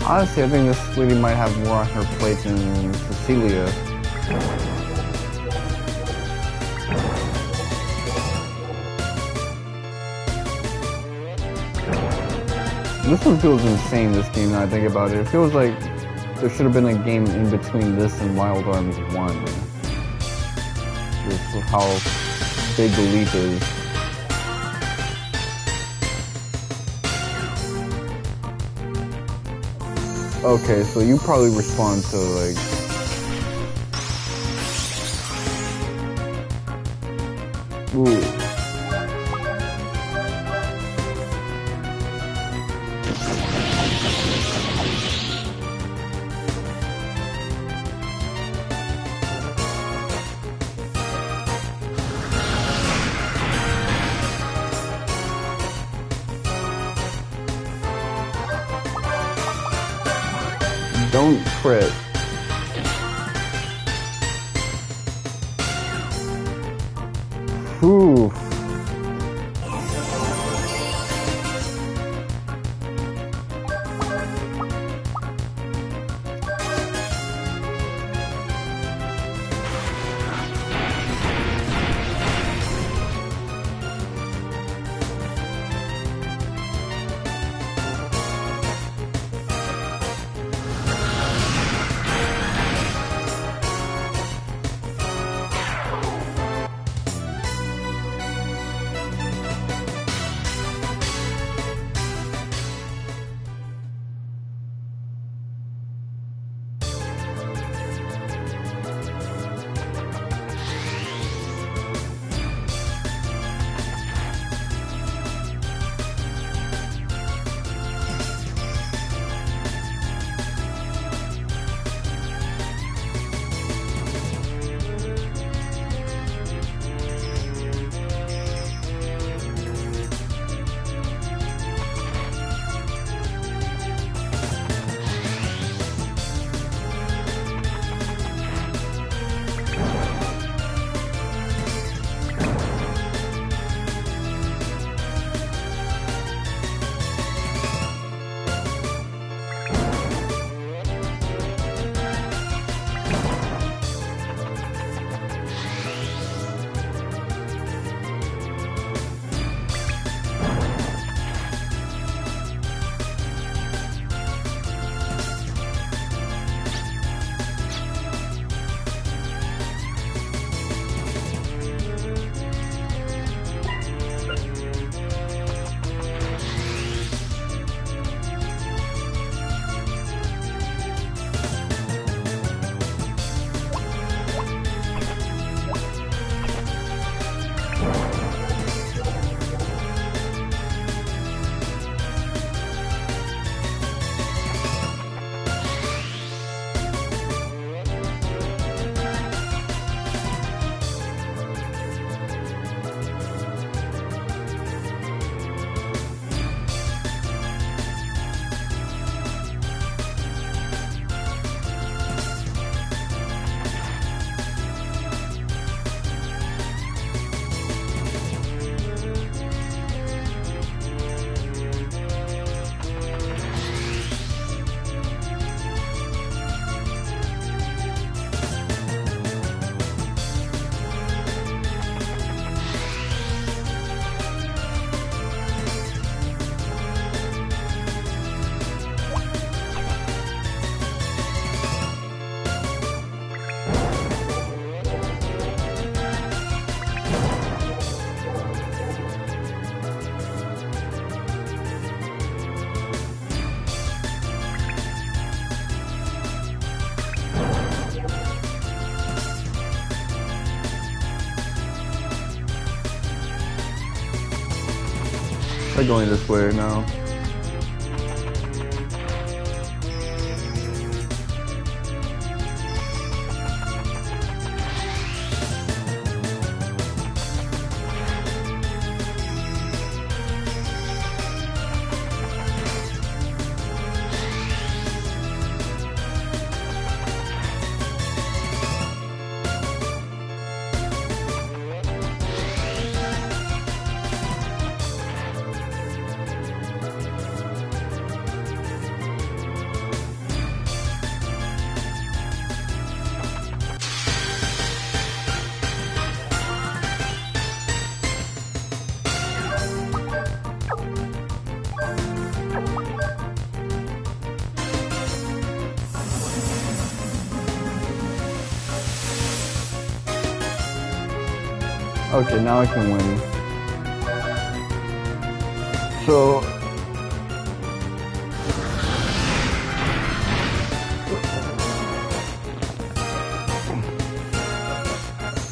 Honestly, I think this lady might have more on her plate than Cecilia. This one feels insane, this game, now I think about it. It feels like there should have been a game in between this and Wild Arms 1. Just how big the leap is. Okay, so you probably respond to, like... Ooh. Don't crit. Whew. They're going this way now. Okay, now I can win. So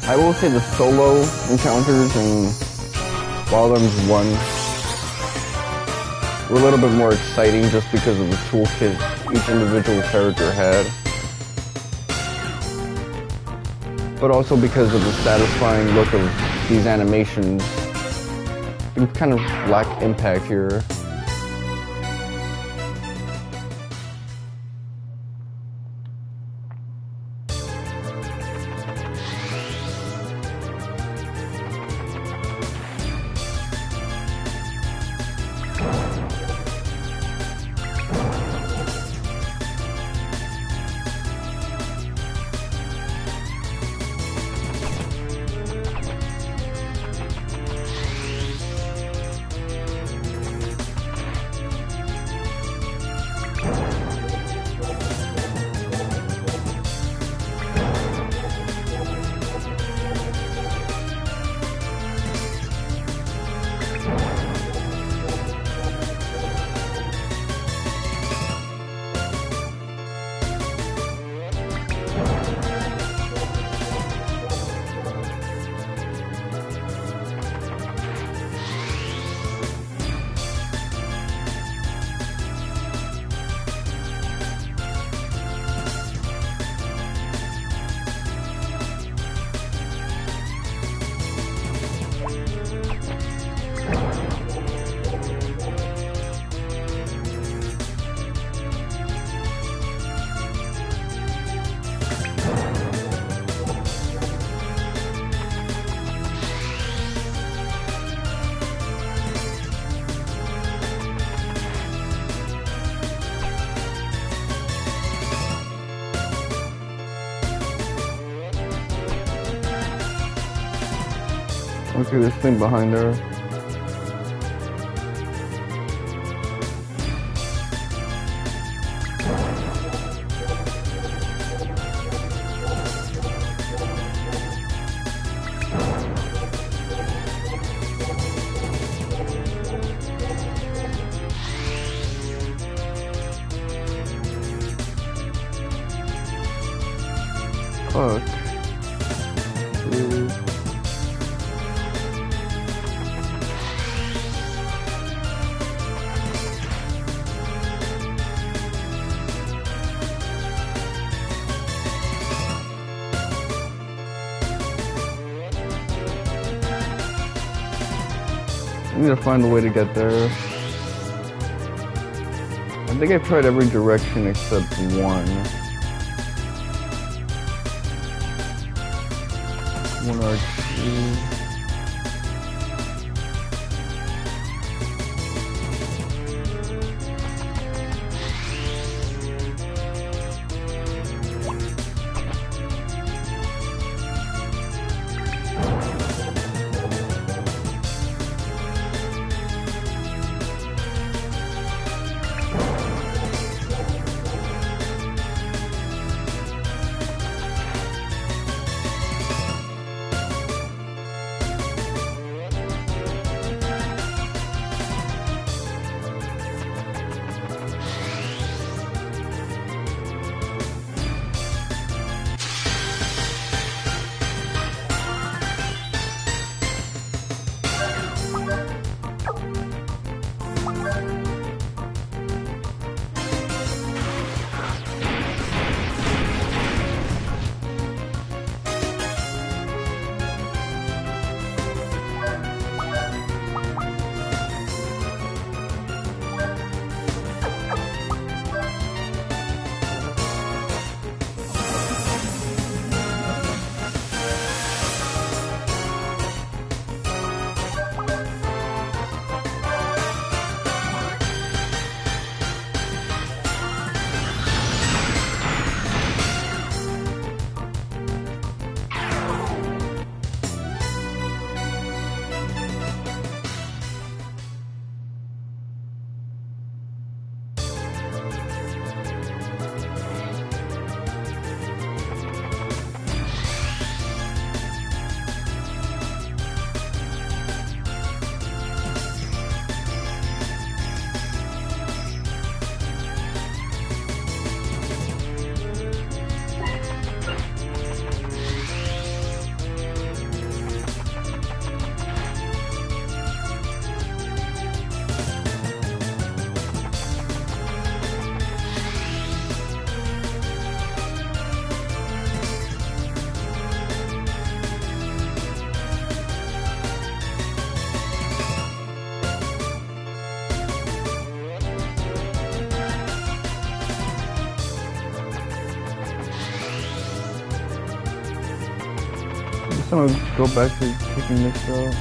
I will say the solo encounters in Wild Arms 1 were a little bit more exciting just because of the toolkit each individual character had. But also because of the satisfying look of these animations. They kind of lack impact here. Okay, this thing behind her. Fuck. Dude. I need to find a way to get there. I think I've tried every direction except one. One or two. gonna go back to taking this route.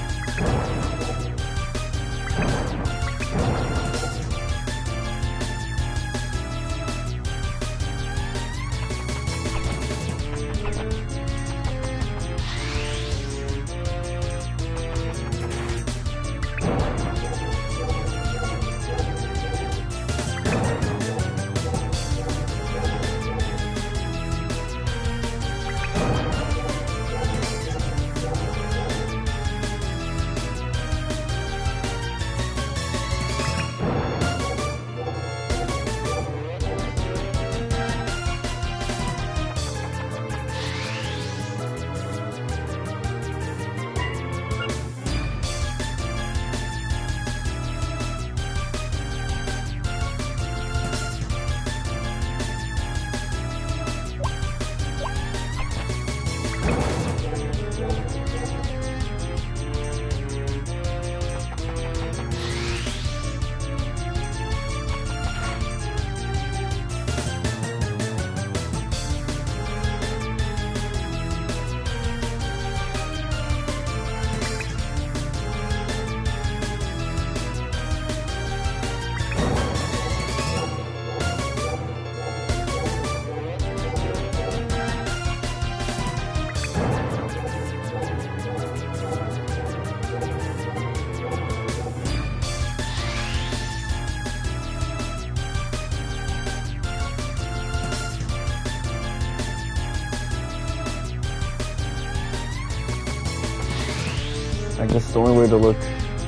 I guess the only way to look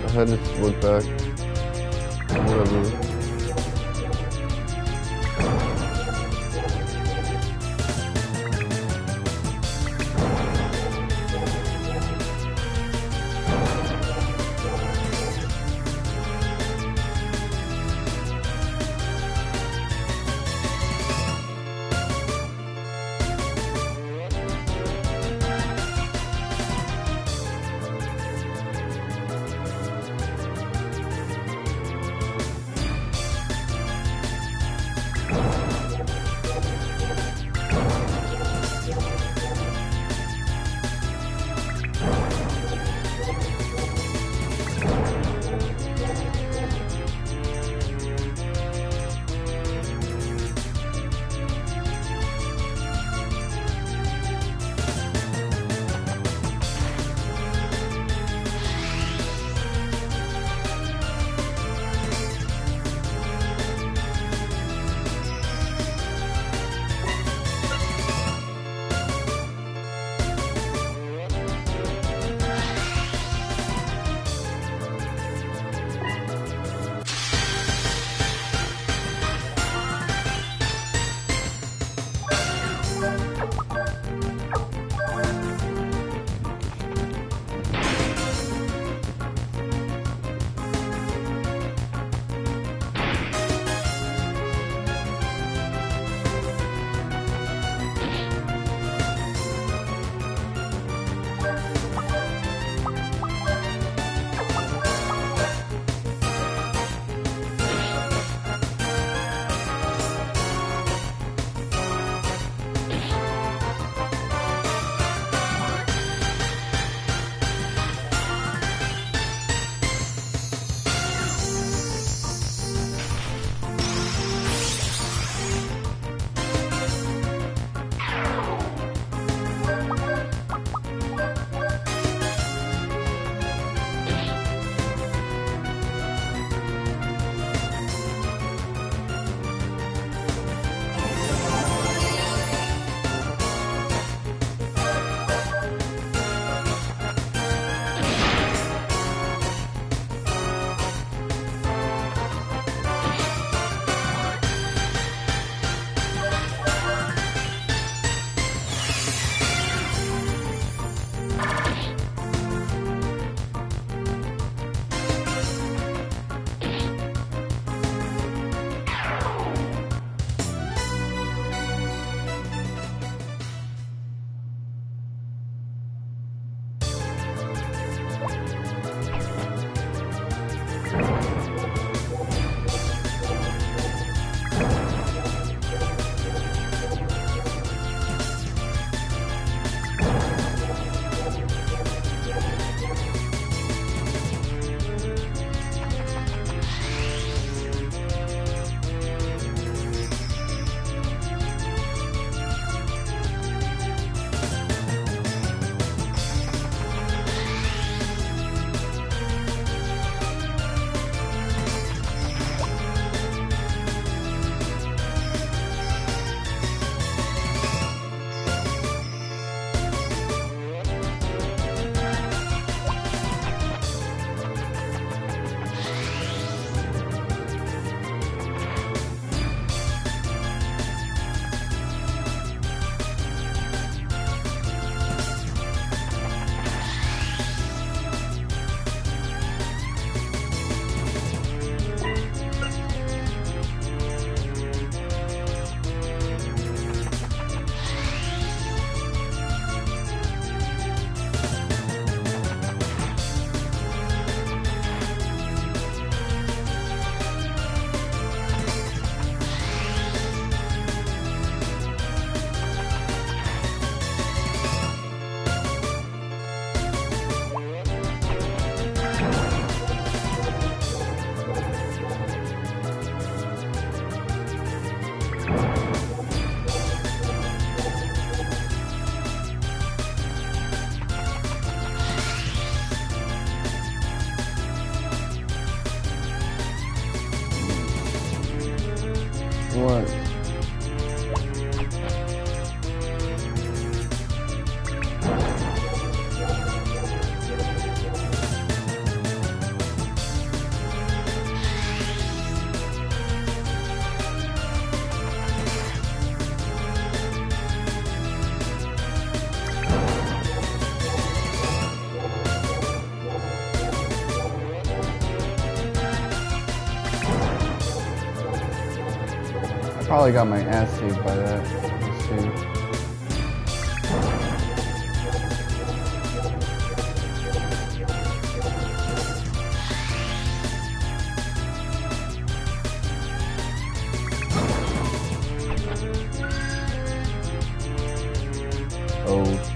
ahead is to look back. Whatever. What? Probably got my ass saved by that. Let's see. Okay.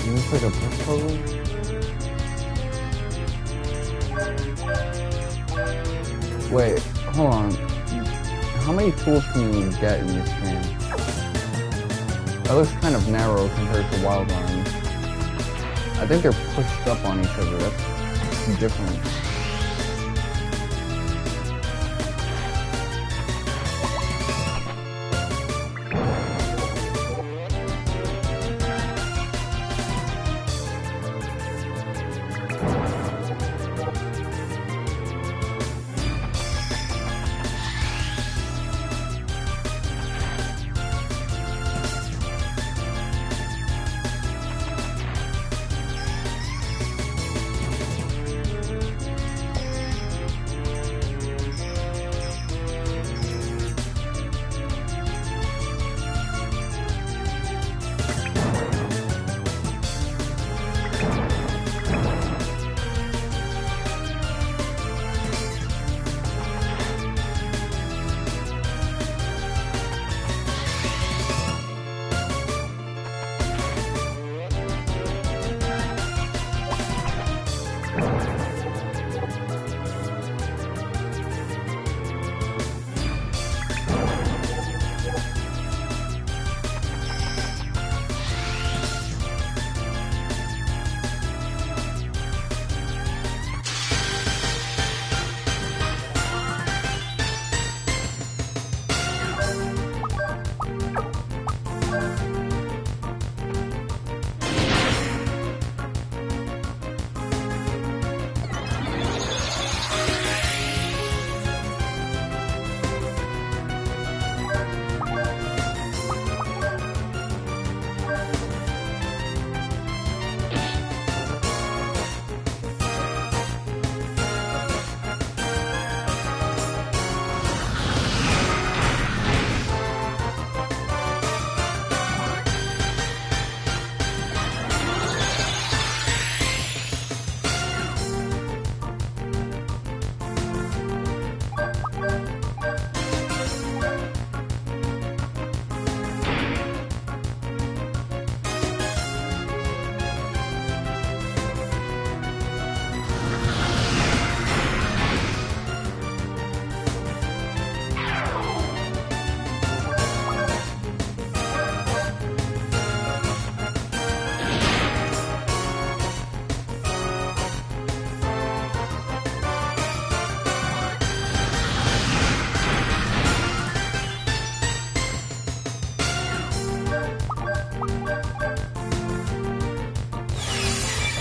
Is this like a push puzzle? Wait, hold on. How many tools can you get in this game? That looks kind of narrow compared to Wild Arms. I think they're pushed up on each other. That's different.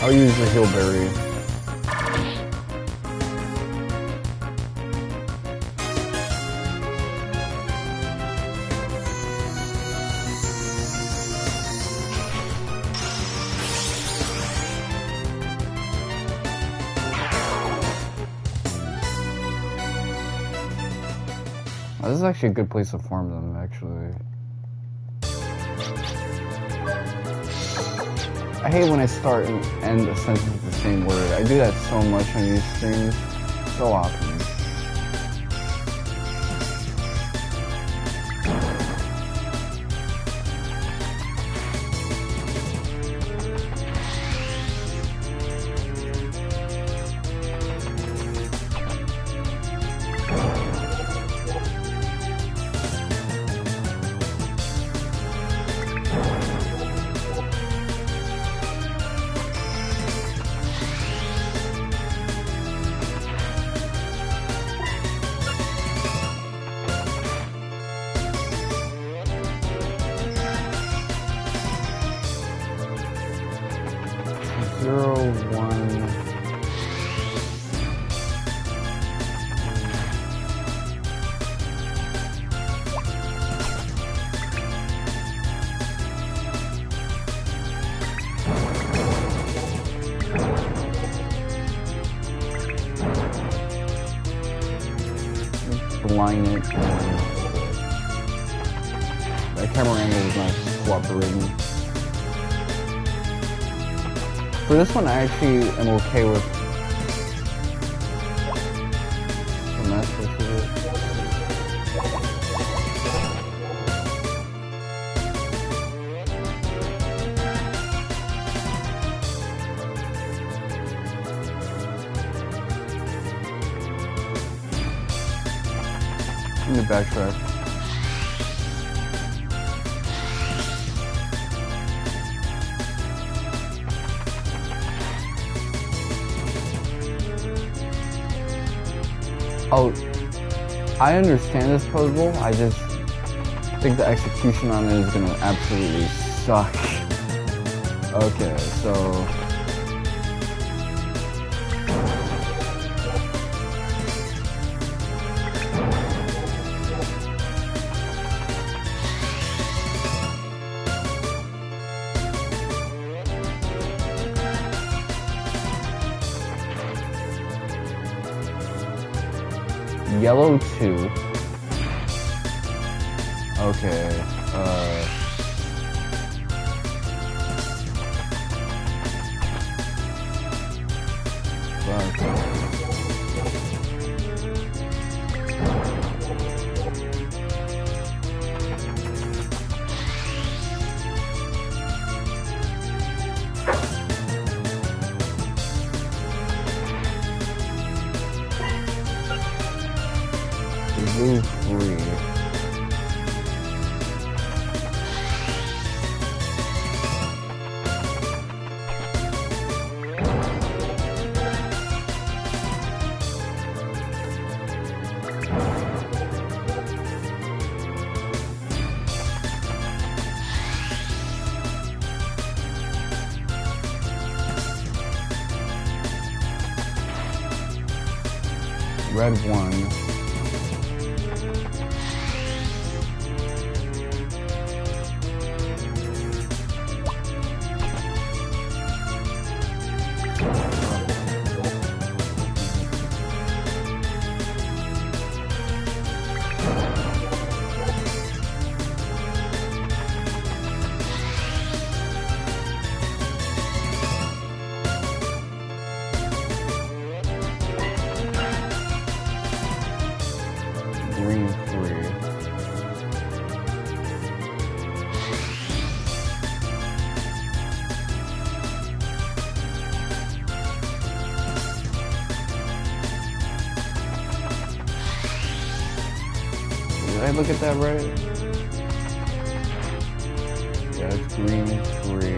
I'll use the Heelberry. Oh, this is actually a good place to farm them, actually. I hate when I start and end a sentence with the same word. I do that so much on these streams. So often. Line it. That camera angle is not cooperating. For this one, I actually am okay with the master scissors. Let me backtrack. Oh, I understand this puzzle, I just think the execution on it is gonna absolutely suck. Okay, so... Yellow 2. Okay, blue 3. Red 1. Green 3. Did I look at that right? Yeah, it's green 3.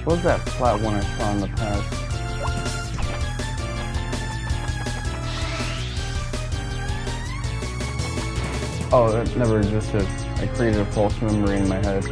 What was that flat one I saw in the past? Oh, that never existed. I created a false memory in my head.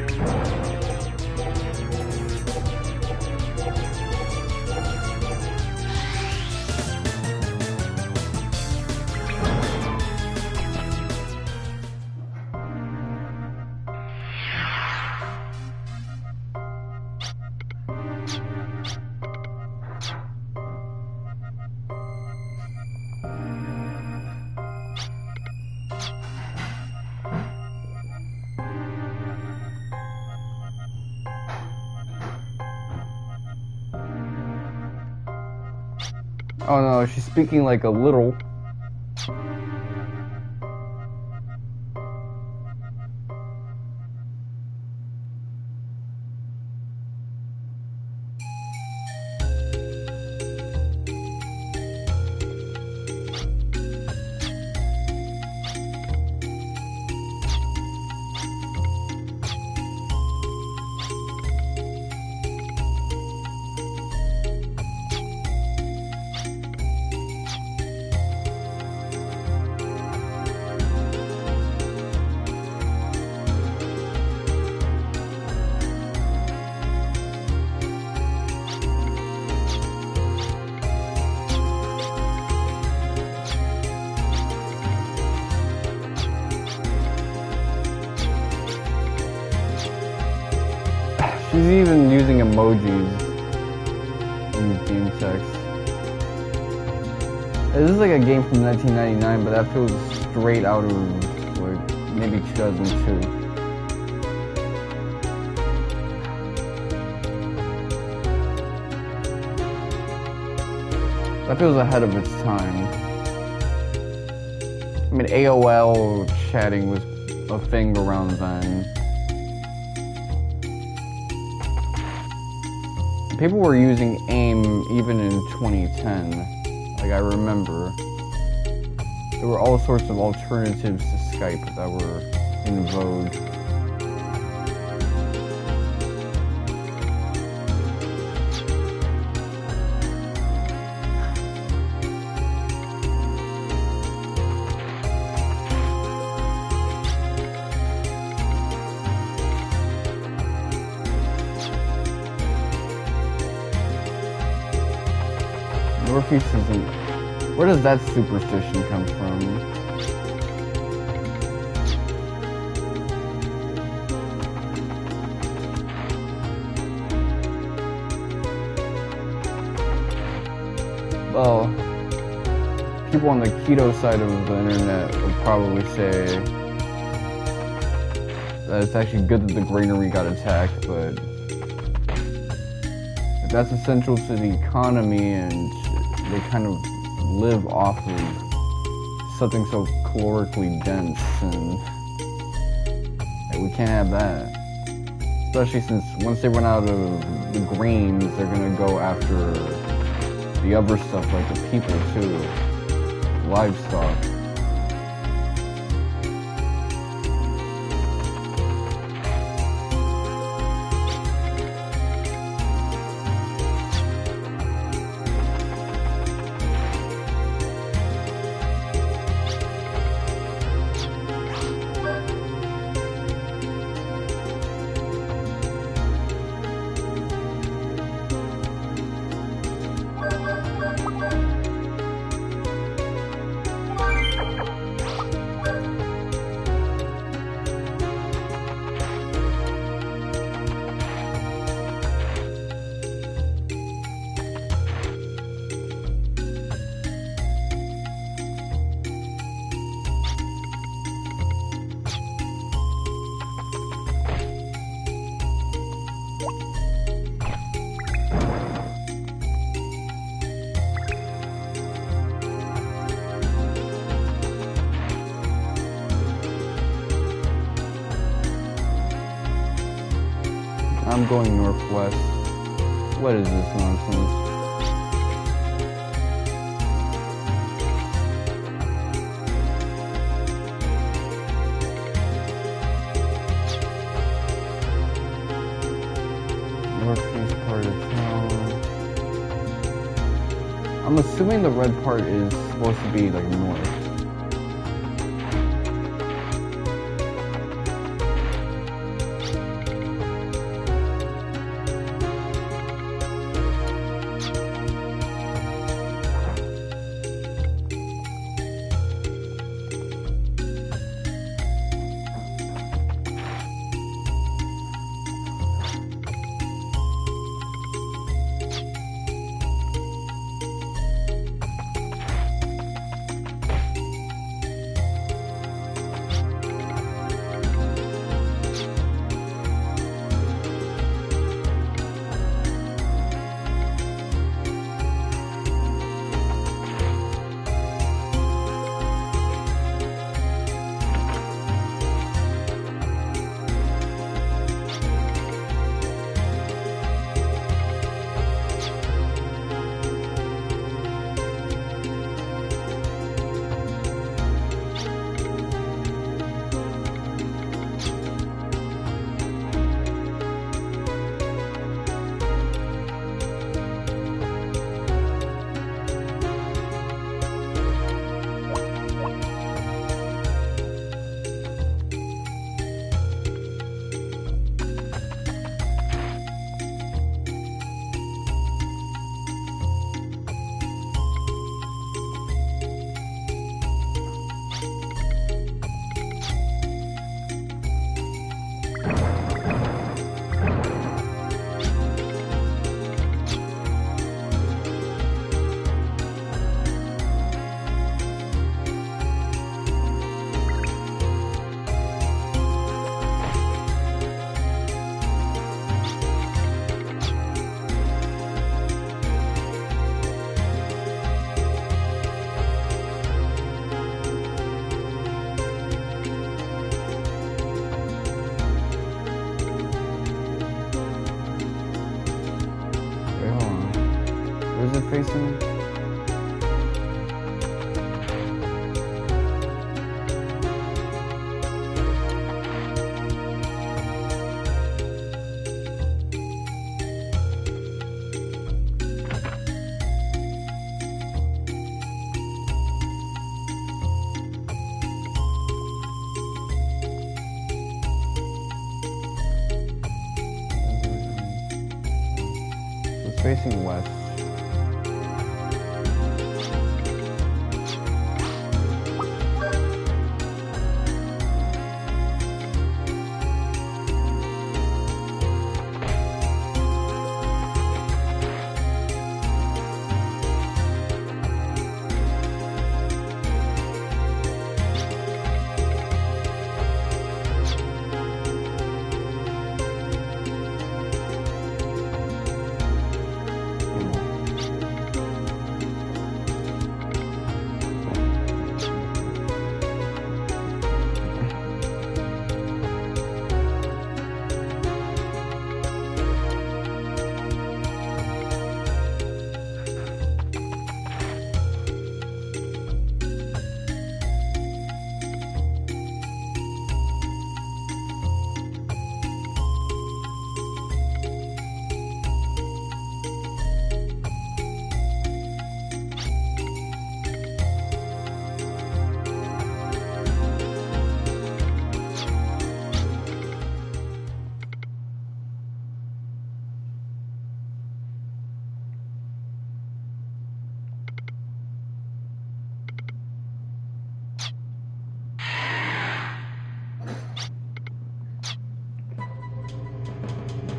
Oh no, she's speaking like a little. She's even using emojis in game text. This is like a game from 1999, but that feels straight out of like maybe 2002. That feels ahead of its time. I mean, AOL chatting was a thing around then. People were using AIM even in 2010, like I remember. There were all sorts of alternatives to Skype that were in vogue. Northeast isn't. Where does that superstition come from? Well, people on the keto side of the internet would probably say that it's actually good that the granary got attacked, but if that's essential to the economy and they kind of live off of something so calorically dense, and we can't have that. Especially since once they run out of the grains, they're gonna go after the other stuff like the people too, livestock. I'm going northwest. What is this nonsense? Northeast part of assuming the red part is supposed to be like north. Where's it facing? It's facing west.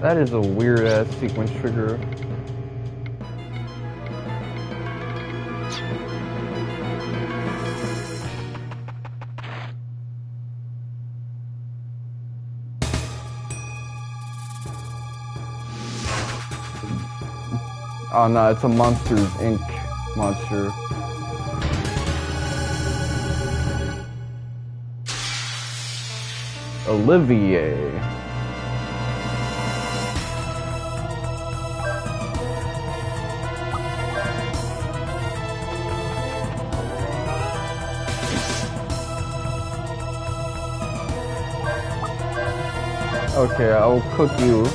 That is a weird ass sequence trigger. Oh no, it's a Monsters Inc. monster. Olivier. Okay, I'll cook you.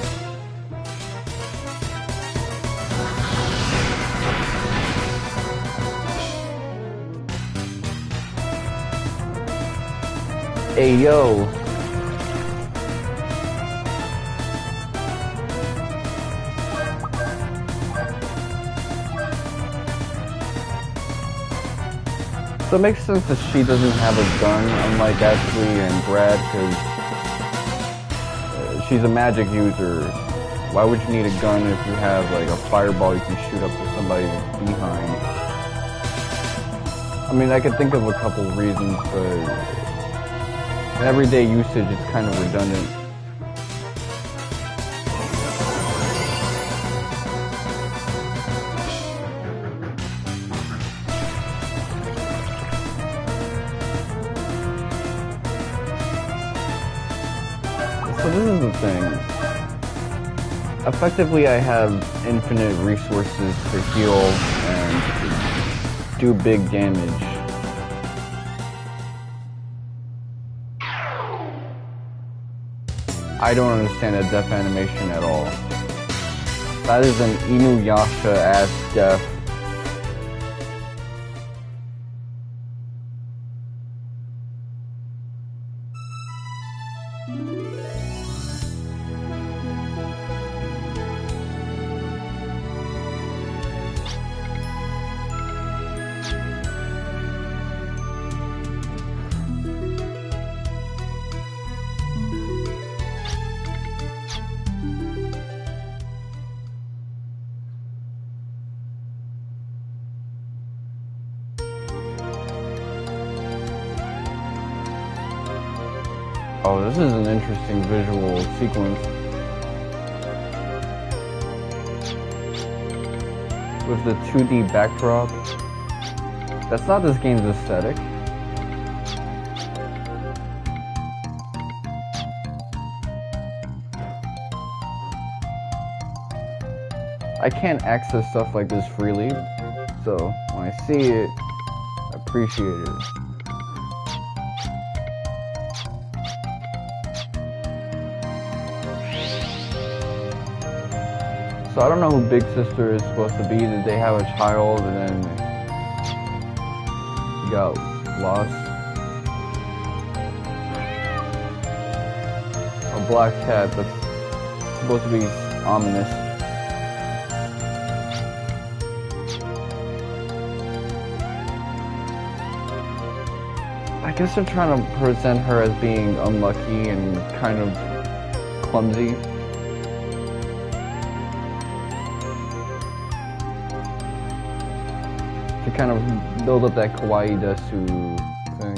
Hey yo. So it makes sense that she doesn't have a gun, unlike Ashley and Brad, because she's a magic user. Why would you need a gun if you have like a fireball you can shoot up to somebody behind? I mean, I could think of a couple reasons, but in everyday usage it's kind of redundant. So this is the thing. Effectively, I have infinite resources to heal and do big damage. I don't understand a death animation at all. That is an Inuyasha-ass death. Oh, this is an interesting visual sequence. With the 2D backdrop. That's not this game's aesthetic. I can't access stuff like this freely, so when I see it, I appreciate it. So I don't know who Big Sister is supposed to be. Did they have a child and then he got lost? A black cat that's supposed to be ominous. I guess they're trying to present her as being unlucky and kind of clumsy. To kind of build up that kawaii desu thing.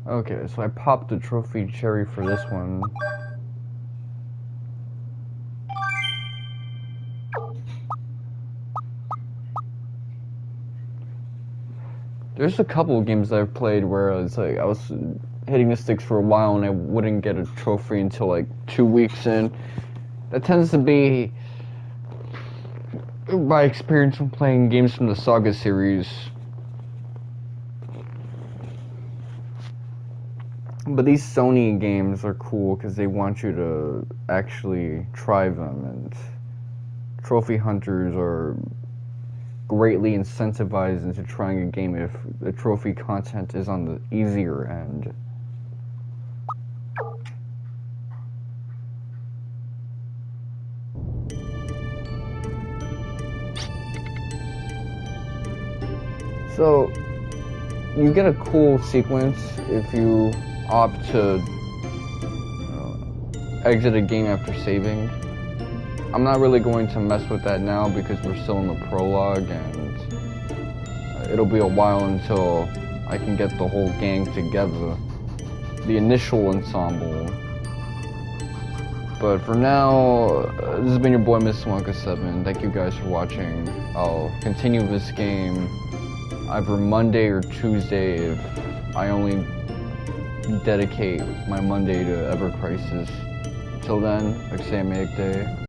Okay, so I popped the trophy cherry for this one. There's a couple of games I've played where it's like I was hitting the sticks for a while and I wouldn't get a trophy until like 2 weeks in. That tends to be my experience from playing games from the Saga series. But these Sony games are cool because they want you to actually try them, and trophy hunters are greatly incentivized into trying a game if the trophy content is on the easier end. So, you get a cool sequence if you opt to exit a game after saving. I'm not really going to mess with that now because we're still in the prologue and it'll be a while until I can get the whole gang together. The initial ensemble. But for now, this has been your boy, Miss Wonka7. Thank you guys for watching. I'll continue this game either Monday or Tuesday if I only dedicate my Monday to Ever Crisis. Till then, Examic Day.